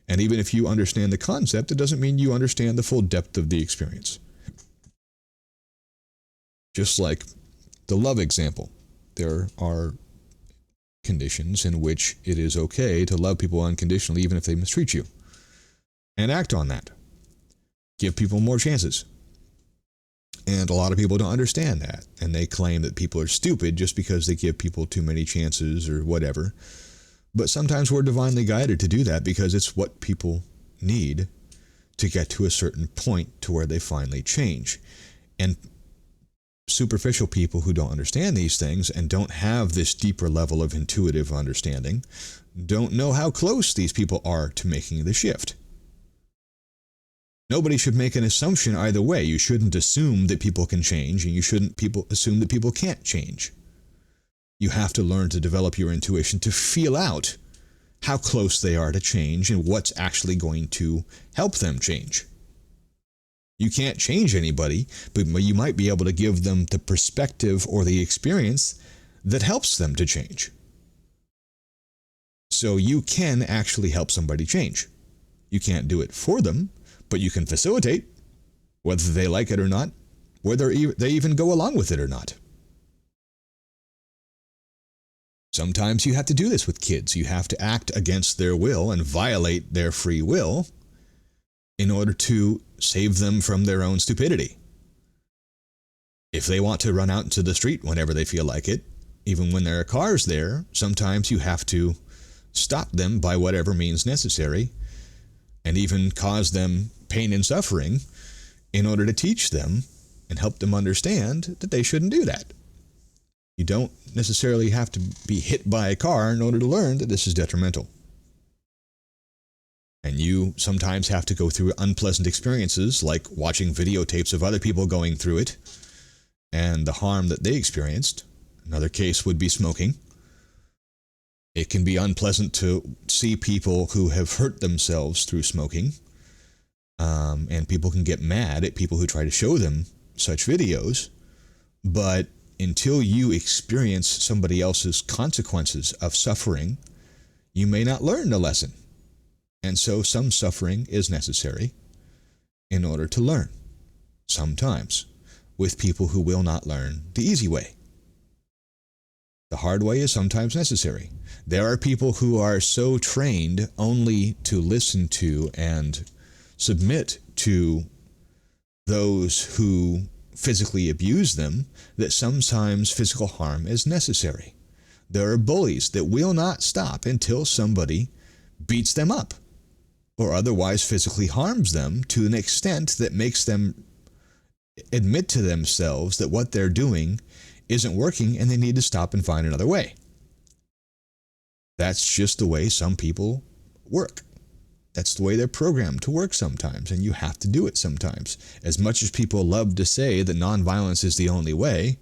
And even if you understand the concept, it doesn't mean you understand the full depth of the experience. Just like the love example, there are conditions in which it is okay to love people unconditionally even if they mistreat you. And act on that. Give people more chances. And a lot of people don't understand that, and they claim that people are stupid just because they give people too many chances or whatever. But sometimes we're divinely guided to do that because it's what people need to get to a certain point to where they finally change. And superficial people who don't understand these things and don't have this deeper level of intuitive understanding don't know how close these people are to making the shift. Nobody should make an assumption either way. You shouldn't assume that people can change, and you shouldn't assume that people can't change. You have to learn to develop your intuition to feel out how close they are to change and what's actually going to help them change. You can't change anybody, but you might be able to give them the perspective or the experience that helps them to change. So you can actually help somebody change. You can't do it for them, but you can facilitate, whether they like it or not, whether they even go along with it or not. Sometimes you have to do this with kids. You have to act against their will and violate their free will in order to save them from their own stupidity. If they want to run out into the street whenever they feel like it, even when there are cars there, sometimes you have to stop them by whatever means necessary and even cause them pain and suffering in order to teach them and help them understand that they shouldn't do that. You don't necessarily have to be hit by a car in order to learn that this is detrimental. And you sometimes have to go through unpleasant experiences like watching videotapes of other people going through it and the harm that they experienced. Another case would be smoking. It can be unpleasant to see people who have hurt themselves through smoking. And people can get mad at people who try to show them such videos. But until you experience somebody else's consequences of suffering, you may not learn the lesson. And so some suffering is necessary in order to learn, sometimes, with people who will not learn the easy way. The hard way is sometimes necessary. There are people who are so trained only to listen to and submit to those who physically abuse them that sometimes physical harm is necessary. There are bullies that will not stop until somebody beats them up or otherwise physically harms them to an extent that makes them admit to themselves that what they're doing isn't working and they need to stop and find another way. That's just the way some people work. That's the way they're programmed to work sometimes, and you have to do it sometimes. As much as people love to say that nonviolence is the only way,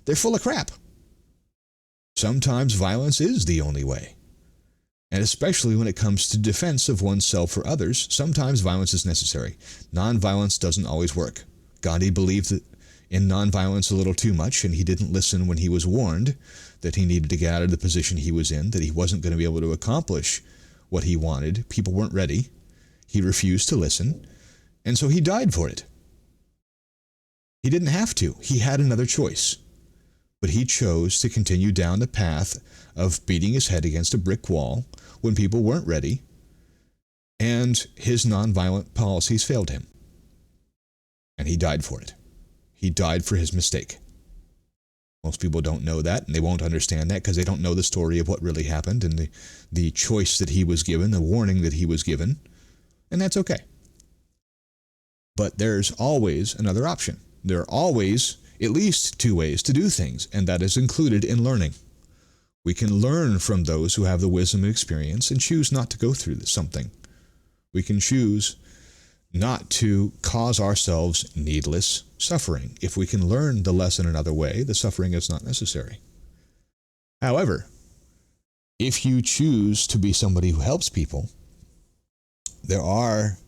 they're full of crap. Sometimes violence is the only way. And especially when it comes to defense of oneself or others, sometimes violence is necessary. Nonviolence doesn't always work. Gandhi believed in nonviolence a little too much, and he didn't listen when he was warned that he needed to get out of the position he was in, that he wasn't going to be able to accomplish what he wanted. People weren't ready. He refused to listen, and so he died for it. He didn't have to. He had another choice. But he chose to continue down the path of beating his head against a brick wall when people weren't ready, and his nonviolent policies failed him. And he died for it. He died for his mistake. Most people don't know that, and they won't understand that because they don't know the story of what really happened and the choice that he was given, the warning that he was given, and that's okay. But there's always another option. There are always at least two ways to do things, and that is included in learning. We can learn from those who have the wisdom and experience and choose not to go through something. We can choose not to cause ourselves needless suffering. If we can learn the lesson another way, the suffering is not necessary. However, if you choose to be somebody who helps people, there are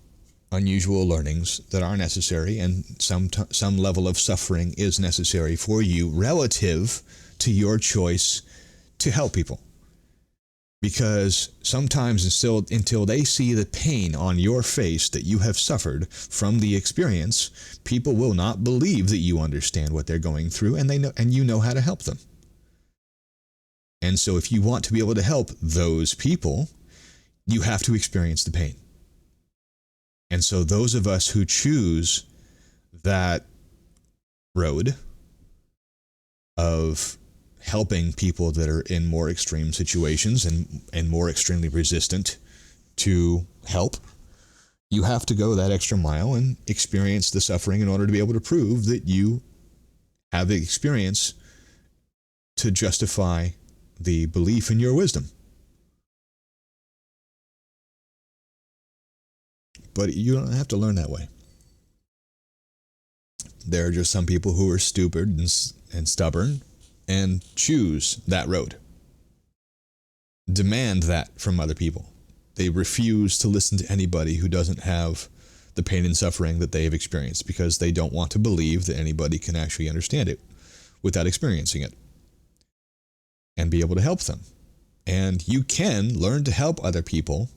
unusual learnings that are necessary, and some level of suffering is necessary for you relative to your choice to help people. Because sometimes until they see the pain on your face that you have suffered from the experience, people will not believe that you understand what they're going through, and you know how to help them. And so if you want to be able to help those people, you have to experience the pain. And so those of us who choose that road of helping people that are in more extreme situations and more extremely resistant to help, you have to go that extra mile and experience the suffering in order to be able to prove that you have the experience to justify the belief in your wisdom. But you don't have to learn that way. There are just some people who are stupid and stubborn and choose that road. Demand that from other people. They refuse to listen to anybody who doesn't have the pain and suffering that they have experienced because they don't want to believe that anybody can actually understand it without experiencing it and be able to help them. And you can learn to help other people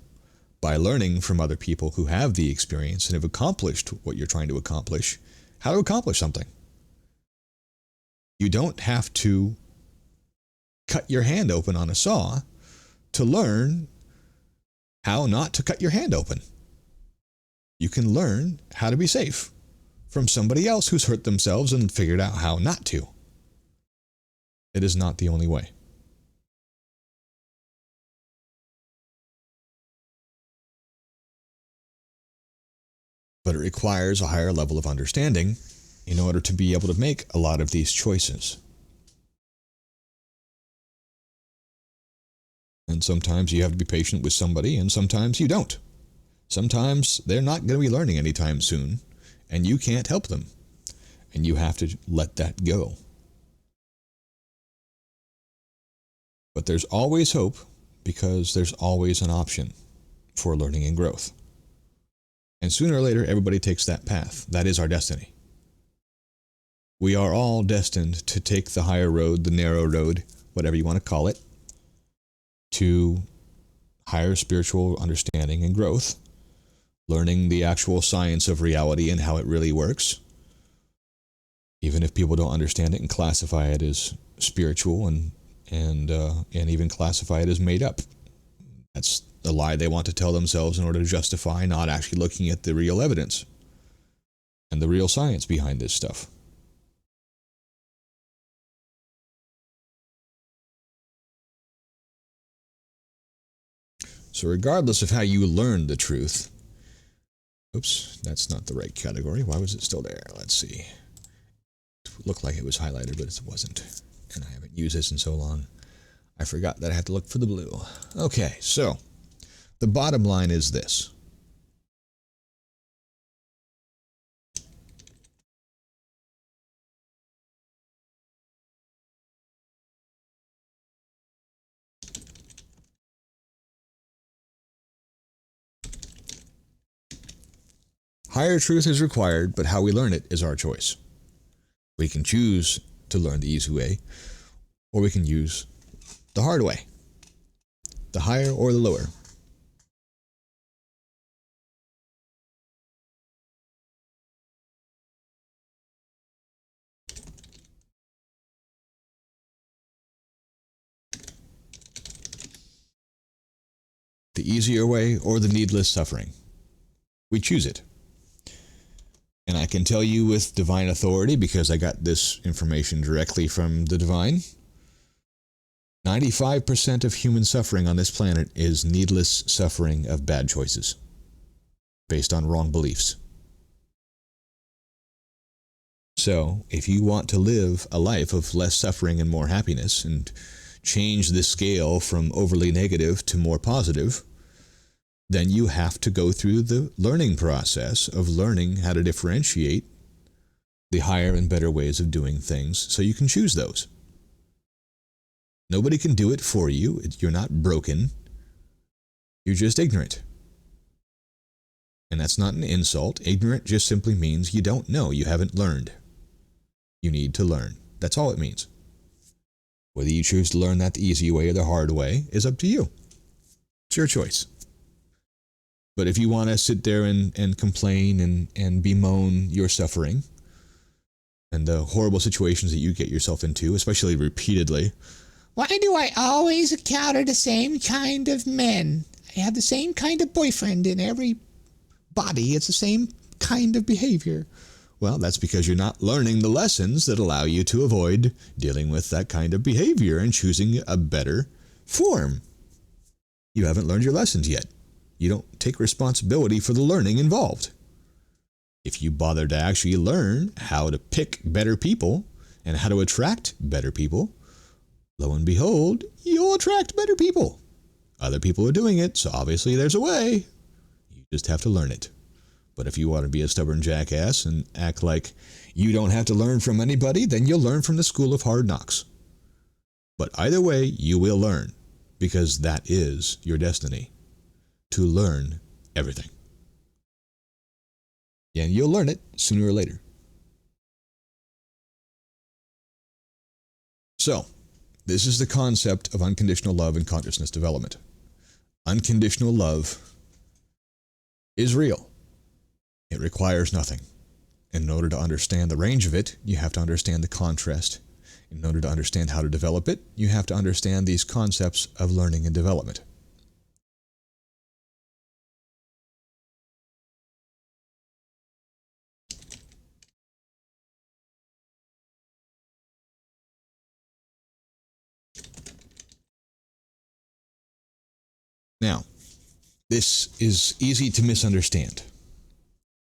by learning from other people who have the experience and have accomplished what you're trying to accomplish, how to accomplish something. You don't have to cut your hand open on a saw to learn how not to cut your hand open. You can learn how to be safe from somebody else who's hurt themselves and figured out how not to. It is not the only way. But it requires a higher level of understanding in order to be able to make a lot of these choices. And sometimes you have to be patient with somebody, and sometimes you don't. Sometimes they're not going to be learning anytime soon, and you can't help them. And you have to let that go. But there's always hope, because there's always an option for learning and growth. And sooner or later, everybody takes that path. That is our destiny. We are all destined to take the higher road, the narrow road, whatever you want to call it, to higher spiritual understanding and growth, learning the actual science of reality and how it really works, even if people don't understand it and classify it as spiritual and even classify it as made up. That's the lie they want to tell themselves in order to justify not actually looking at the real evidence and the real science behind this stuff. So regardless of how you learn the truth, oops, that's not the right category. Why was it still there? Let's see. It looked like it was highlighted, but it wasn't. And I haven't used this in so long. I forgot that I had to look for the blue. Okay, so the bottom line is this. Higher truth is required, but how we learn it is our choice. We can choose to learn the easy way, or we can use the hard way, the higher or the lower. The easier way or the needless suffering. We choose it. And I can tell you with divine authority, because I got this information directly from the divine, 95% of human suffering on this planet is needless suffering of bad choices based on wrong beliefs. So, if you want to live a life of less suffering and more happiness and change the scale from overly negative to more positive, then you have to go through the learning process of learning how to differentiate the higher and better ways of doing things so you can choose those. Nobody can do it for you. You're not broken. You're just ignorant. And that's not an insult. Ignorant just simply means you don't know. You haven't learned. You need to learn. That's all it means. Whether you choose to learn that the easy way or the hard way is up to you. It's your choice. But if you want to sit there and complain and bemoan your suffering and the horrible situations that you get yourself into, especially repeatedly, why do I always encounter the same kind of men? I have the same kind of boyfriend in every body. It's the same kind of behavior. Well, that's because you're not learning the lessons that allow you to avoid dealing with that kind of behavior and choosing a better form. You haven't learned your lessons yet. You don't take responsibility for the learning involved. If you bother to actually learn how to pick better people and how to attract better people, lo and behold, you'll attract better people. Other people are doing it, so obviously there's a way. You just have to learn it. But if you want to be a stubborn jackass and act like you don't have to learn from anybody, then you'll learn from the school of hard knocks. But either way, you will learn, because that is your destiny. To learn everything. And you'll learn it sooner or later. So, this is the concept of unconditional love and consciousness development. Unconditional love is real. It requires nothing. In order to understand the range of it, you have to understand the contrast In order to understand how to develop it, you have to understand these concepts of learning and development. Now, this is easy to misunderstand.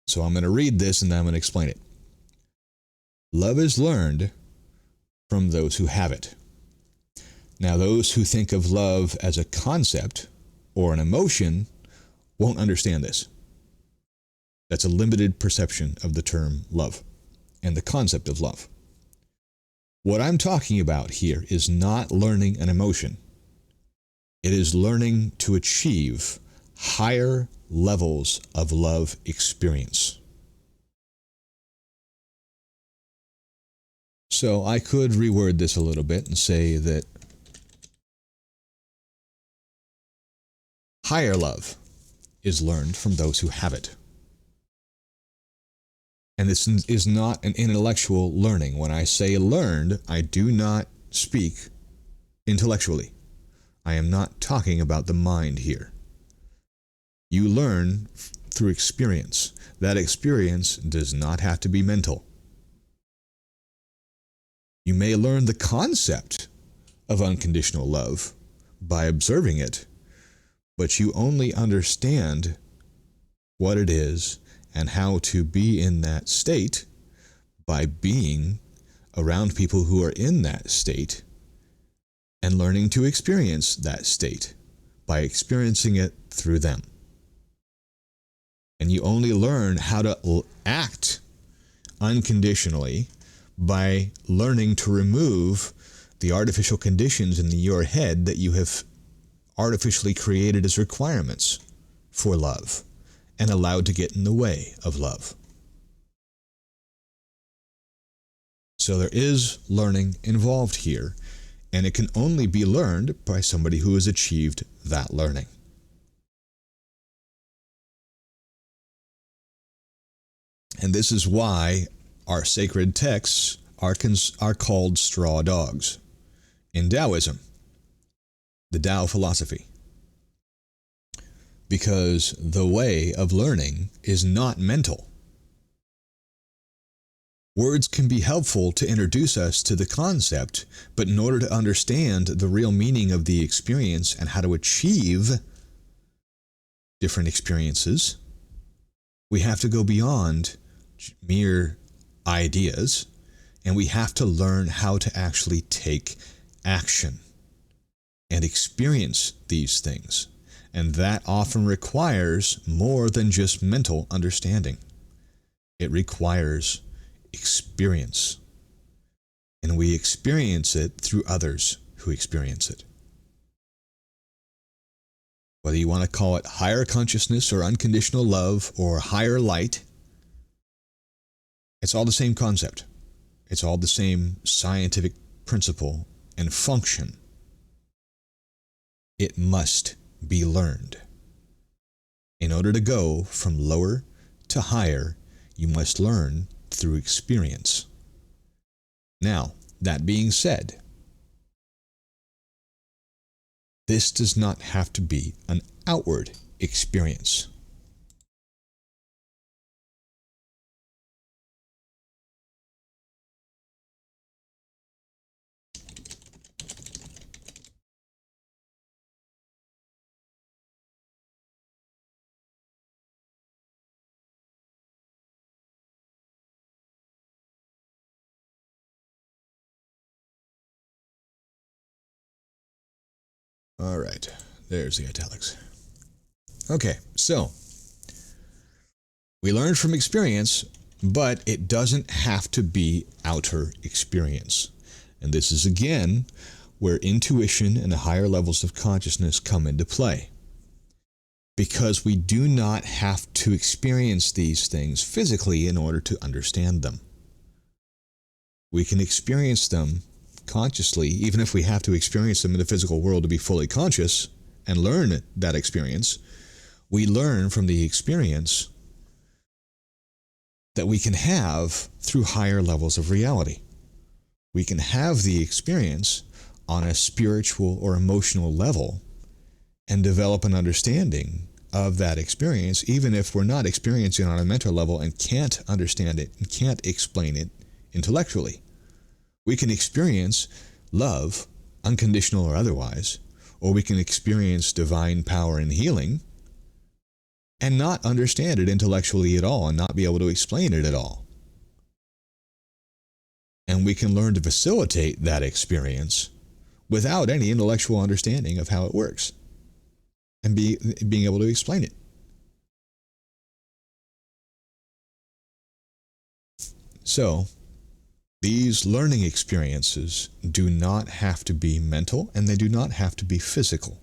So I'm going to read this and then I'm going to explain it. Love is learned from those who have it. Now, those who think of love as a concept or an emotion won't understand this. That's a limited perception of the term love and the concept of love. What I'm talking about here is not learning an emotion. It is learning to achieve higher levels of love experience. So I could reword this a little bit and say that higher love is learned from those who have it. And this is not an intellectual learning. When I say learned, I do not speak intellectually. I am not talking about the mind here. You learn through experience. That experience does not have to be mental. You may learn the concept of unconditional love by observing it, but you only understand what it is and how to be in that state by being around people who are in that state and learning to experience that state by experiencing it through them. And you only learn how to act unconditionally by learning to remove the artificial conditions in your head that you have artificially created as requirements for love and allowed to get in the way of love. So there is learning involved here, and it can only be learned by somebody who has achieved that learning. And this is why our sacred texts are called straw dogs in Taoism, the Tao philosophy. Because the way of learning is not mental. Words can be helpful to introduce us to the concept, but in order to understand the real meaning of the experience and how to achieve different experiences, we have to go beyond mere ideas, and we have to learn how to actually take action and experience these things. And that often requires more than just mental understanding. It requires experience. And we experience it through others who experience it. Whether you want to call it higher consciousness or unconditional love or higher light, it's all the same concept. It's all the same scientific principle and function. It must be learned. In order to go from lower to higher, you must learn through experience. Now, that being said, this does not have to be an outward experience. All right, there's the italics. Okay, so we learn from experience, but it doesn't have to be outer experience. And this is again where intuition and the higher levels of consciousness come into play. Because we do not have to experience these things physically in order to understand them. We can experience them consciously, even if we have to experience them in the physical world to be fully conscious and learn that experience. We learn from the experience that we can have through higher levels of reality. We can have the experience on a spiritual or emotional level and develop an understanding of that experience, even if we're not experiencing it on a mental level and can't understand it and can't explain it intellectually. We can experience love, unconditional or otherwise, or we can experience divine power and healing and not understand it intellectually at all and not be able to explain it at all. And we can learn to facilitate that experience without any intellectual understanding of how it works and being able to explain it. So, these learning experiences do not have to be mental and they do not have to be physical.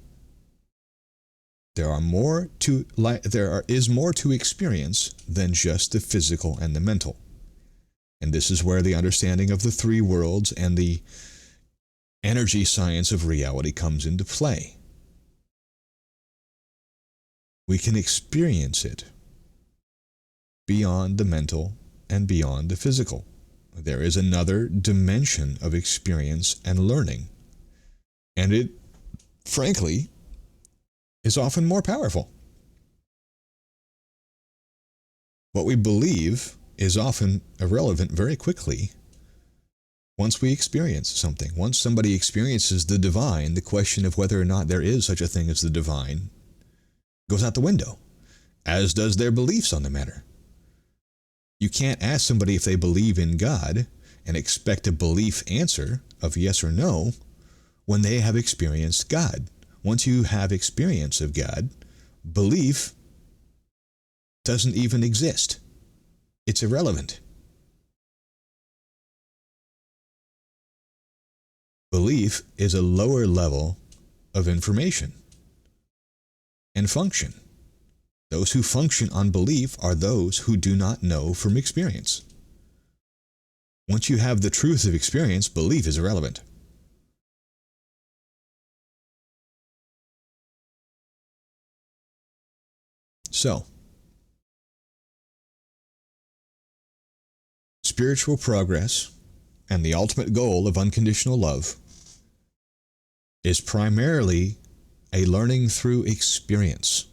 There is more to experience than just the physical and the mental. And this is where the understanding of the three worlds and the energy science of reality comes into play. We can experience it beyond the mental and beyond the physical. There is another dimension of experience and learning. And it, frankly, is often more powerful. What we believe is often irrelevant very quickly once we experience something. Once somebody experiences the divine, the question of whether or not there is such a thing as the divine goes out the window, as does their beliefs on the matter. You can't ask somebody if they believe in God and expect a belief answer of yes or no when they have experienced God. Once you have experience of God, belief doesn't even exist. It's irrelevant. Belief is a lower level of information and function. Those who function on belief are those who do not know from experience. Once you have the truth of experience, belief is irrelevant. So, spiritual progress and the ultimate goal of unconditional love is primarily a learning through experience,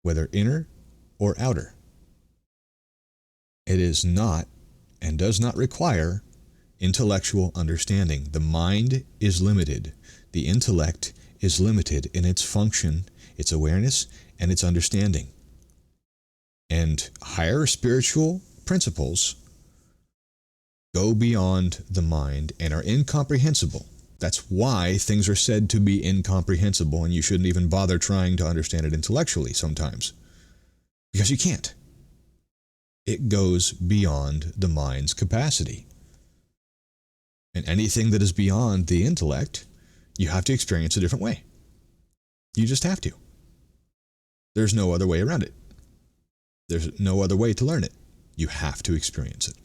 whether inner or outer. It is not and does not require intellectual understanding. The mind is limited. The intellect is limited in its function, its awareness, and its understanding. And higher spiritual principles go beyond the mind and are incomprehensible. That's why things are said to be incomprehensible, and you shouldn't even bother trying to understand it intellectually sometimes, because you can't. It goes beyond the mind's capacity. And anything that is beyond the intellect, you have to experience a different way. You just have to. There's no other way around it. There's no other way to learn it. You have to experience it.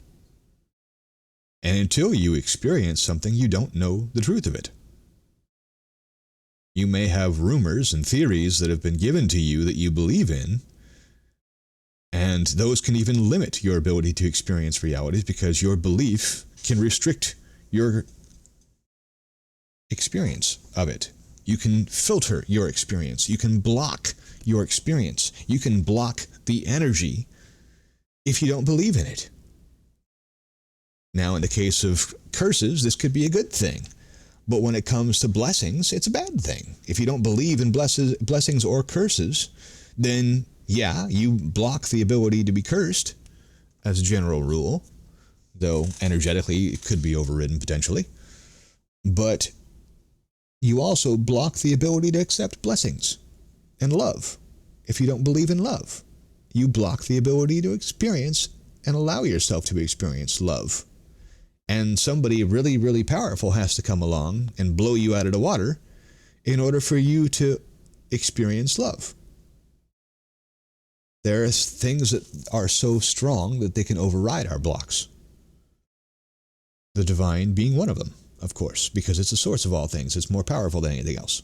And until you experience something, you don't know the truth of it. You may have rumors and theories that have been given to you that you believe in, and those can even limit your ability to experience realities because your belief can restrict your experience of it. You can filter your experience. You can block your experience. You can block the energy if you don't believe in it. Now, in the case of curses, this could be a good thing. But when it comes to blessings, it's a bad thing. If you don't believe in blessings or curses, then, yeah, you block the ability to be cursed, as a general rule, though energetically it could be overridden potentially. But you also block the ability to accept blessings and love. If you don't believe in love, you block the ability to experience and allow yourself to experience love. And somebody really, really powerful has to come along and blow you out of the water in order for you to experience love. There are things that are so strong that they can override our blocks. The divine being one of them, of course, because it's the source of all things. It's more powerful than anything else.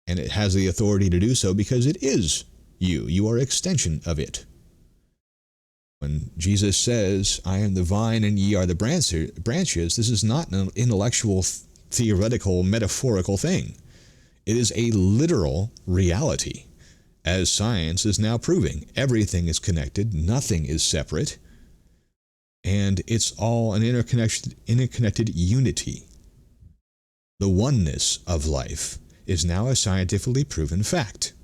And it has the authority to do so because it is you. You are an extension of it. When Jesus says, I am the vine and ye are the branches, this is not an intellectual, theoretical, metaphorical thing. It is a literal reality. As science is now proving, everything is connected, nothing is separate, and it's all an interconnected unity. The oneness of life is now a scientifically proven fact.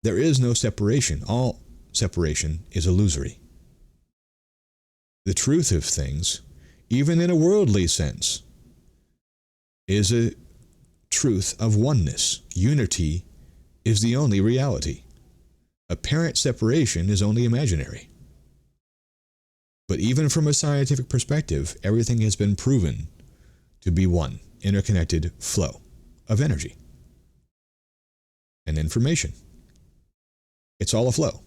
There is no separation. All separation is illusory. The truth of things, even in a worldly sense, is a truth of oneness. Unity is the only reality. Apparent separation is only imaginary. But even from a scientific perspective, everything has been proven to be one interconnected flow of energy and information. It's all a flow.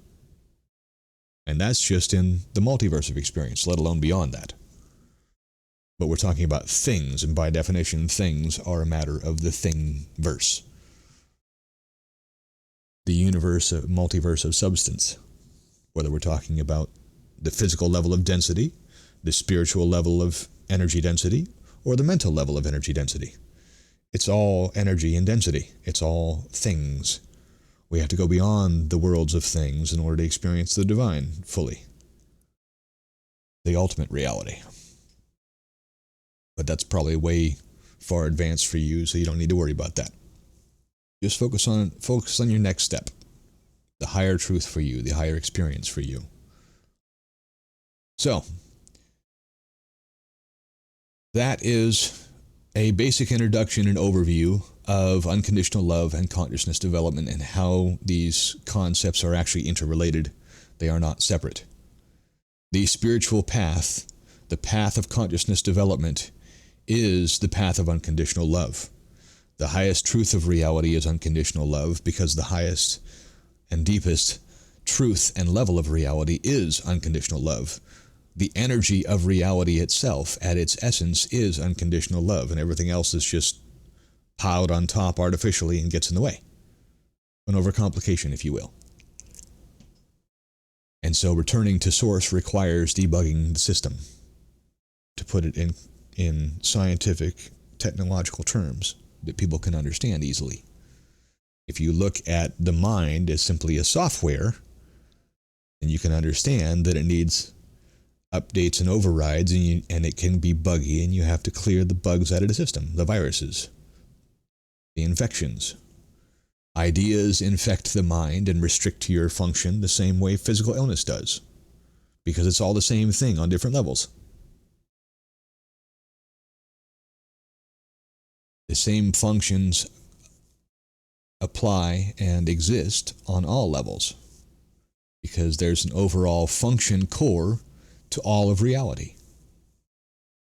And that's just in the multiverse of experience, let alone beyond that. But we're talking about things, and by definition, things are a matter of the thing-verse. The universe, multiverse of substance. Whether we're talking about the physical level of density, the spiritual level of energy density, or the mental level of energy density. It's all energy and density. It's all things. We have to go beyond the worlds of things in order to experience the divine fully. The ultimate reality. But that's probably way far advanced for you, so you don't need to worry about that. Just focus on your next step. The higher truth for you, the higher experience for you. So, that is a basic introduction and overview of unconditional love and consciousness development and how these concepts are actually interrelated. They are not separate. The spiritual path, the path of consciousness development, is the path of unconditional love. The highest truth of reality is unconditional love because the highest and deepest truth and level of reality is unconditional love. The energy of reality itself, at its essence, is unconditional love, and everything else is just piled on top artificially and gets in the way. An overcomplication, if you will. And so returning to source requires debugging the system. To put it in scientific, technological terms that people can understand easily. If you look at the mind as simply a software, then you can understand that it needs updates and overrides, and it can be buggy, and you have to clear the bugs out of the system, the viruses, the infections. Ideas infect the mind and restrict your function the same way physical illness does, because it's all the same thing on different levels. The same functions apply and exist on all levels, because there's an overall function core to all of reality.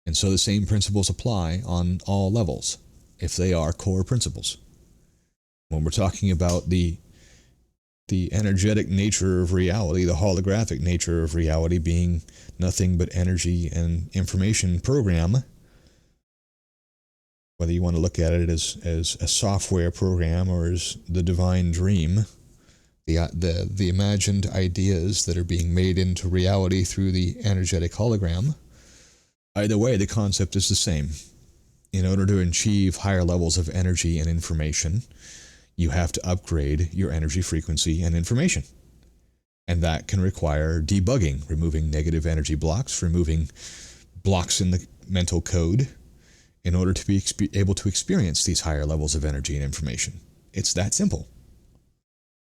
And so the same principles apply on all levels, if they are core principles. When we're talking about the energetic nature of reality, the holographic nature of reality being nothing but energy and information program, whether you want to look at it as a software program or as the divine dream, the imagined ideas that are being made into reality through the energetic hologram, either way, the concept is the same. In order to achieve higher levels of energy and information, you have to upgrade your energy frequency and information. And that can require debugging, removing negative energy blocks, removing blocks in the mental code in order to be able to experience these higher levels of energy and information. It's that simple.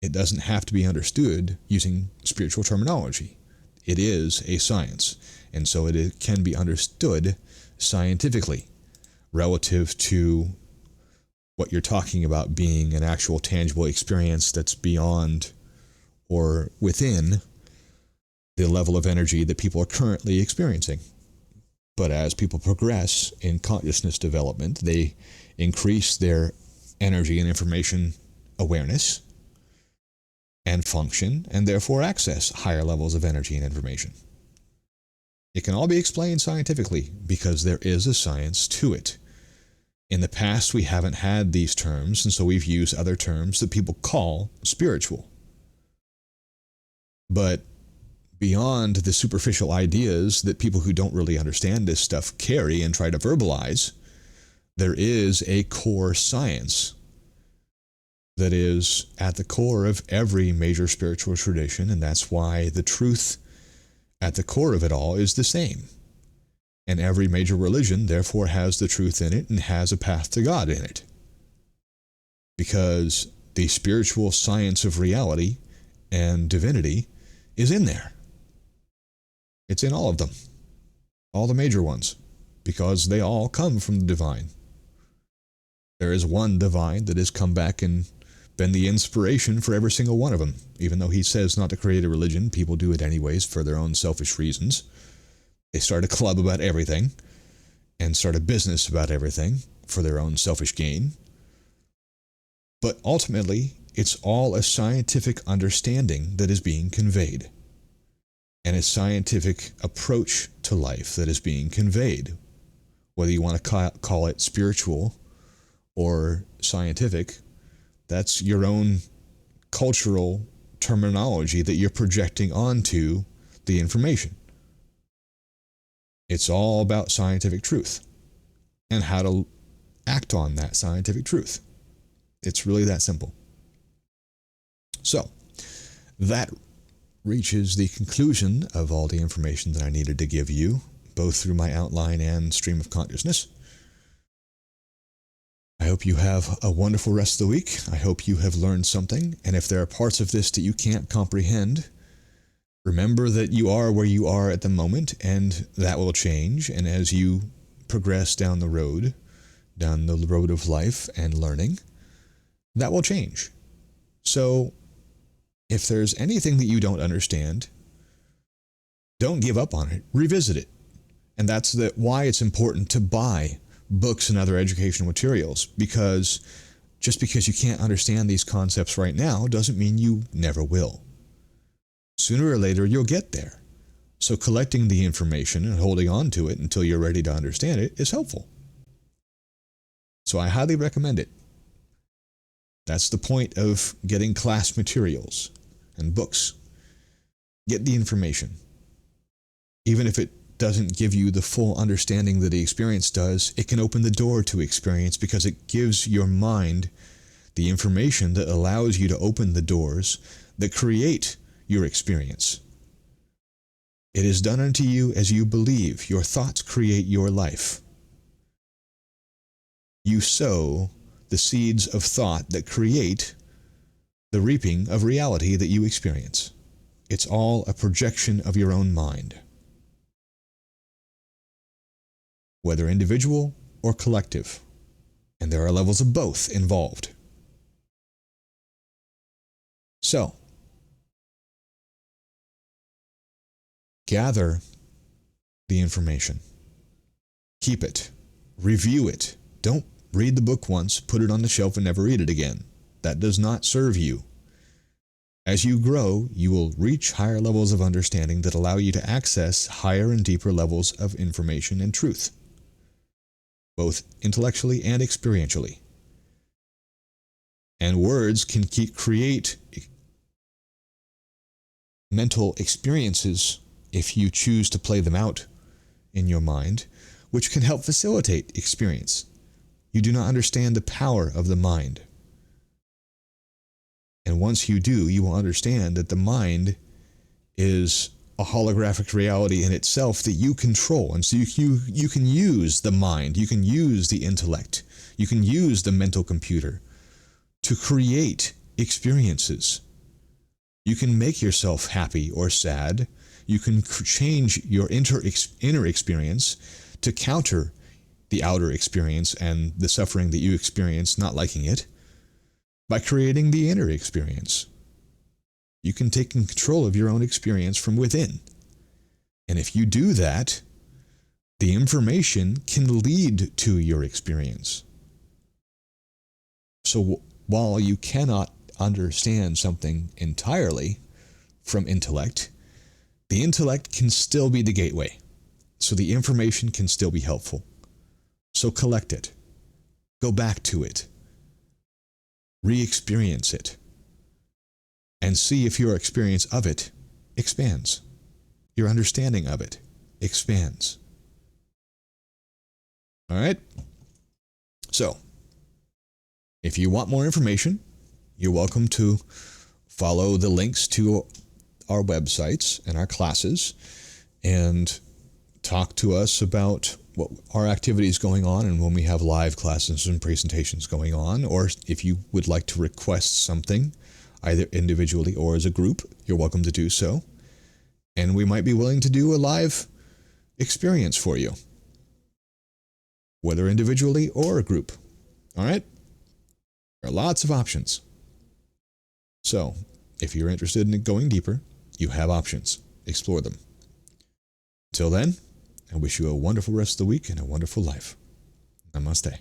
It doesn't have to be understood using spiritual terminology. It is a science, and so it can be understood scientifically relative to what you're talking about being an actual tangible experience that's beyond or within the level of energy that people are currently experiencing. But as people progress in consciousness development, they increase their energy and information awareness and function, and therefore access higher levels of energy and information. It can all be explained scientifically because there is a science to it. In the past, we haven't had these terms, and so we've used other terms that people call spiritual. But beyond the superficial ideas that people who don't really understand this stuff carry and try to verbalize, there is a core science that is at the core of every major spiritual tradition, and that's why the truth at the core of it all is the same. And every major religion, therefore, has the truth in it and has a path to God in it. Because the spiritual science of reality and divinity is in there. It's in all of them. All the major ones. Because they all come from the divine. There is one divine that has come back and been the inspiration for every single one of them. Even though he says not to create a religion, people do it anyways for their own selfish reasons. They start a club about everything and start a business about everything for their own selfish gain. But ultimately, it's all a scientific understanding that is being conveyed, and a scientific approach to life that is being conveyed. Whether you want to call it spiritual or scientific, that's your own cultural terminology that you're projecting onto the information. It's all about scientific truth and how to act on that scientific truth. It's really that simple. So, that reaches the conclusion of all the information that I needed to give you, both through my outline and stream of consciousness. I hope you have a wonderful rest of the week. I hope you have learned something, and if there are parts of this that you can't comprehend, remember that you are where you are at the moment, and that will change, and as you progress down the road of life and learning, that will change. So, if there's anything that you don't understand, don't give up on it. Revisit it. And that's why it's important to buy books and other educational materials, because just because you can't understand these concepts right now doesn't mean you never will. Sooner or later, you'll get there. So collecting the information and holding on to it until you're ready to understand it is helpful. So I highly recommend it. That's the point of getting class materials and books. Get the information. Even if it doesn't give you the full understanding that the experience does, it can open the door to experience because it gives your mind the information that allows you to open the doors that create your experience. It is done unto you as you believe. Your thoughts create your life. You sow the seeds of thought that create the reaping of reality that you experience. It's all a projection of your own mind, whether individual or collective, and there are levels of both involved. So, gather the information. Keep it. Review it. Don't read the book once, put it on the shelf, and never read it again. That does not serve you. As you grow, you will reach higher levels of understanding that allow you to access higher and deeper levels of information and truth, both intellectually and experientially. And words can create mental experiences if you choose to play them out in your mind, which can help facilitate experience. You do not understand the power of the mind. And once you do, you will understand that the mind is a holographic reality in itself that you control. And so you can use the mind, you can use the intellect, you can use the mental computer to create experiences. You can make yourself happy or sad. You can change your inner experience to counter the outer experience and the suffering that you experience not liking it by creating the inner experience. You can take control of your own experience from within. And if you do that, the information can lead to your experience. So while you cannot understand something entirely from intellect, the intellect can still be the gateway. So the information can still be helpful. So collect it. Go back to it. Re-experience it. And see if your experience of it expands. Your understanding of it expands. All right? So, if you want more information, you're welcome to follow the links to our websites and our classes and talk to us about what our activities going on and when we have live classes and presentations going on, or if you would like to request something, either individually or as a group, you're welcome to do so. And we might be willing to do a live experience for you, whether individually or a group. All right? There are lots of options. So, if you're interested in going deeper, you have options. Explore them. Until then, I wish you a wonderful rest of the week and a wonderful life. Namaste.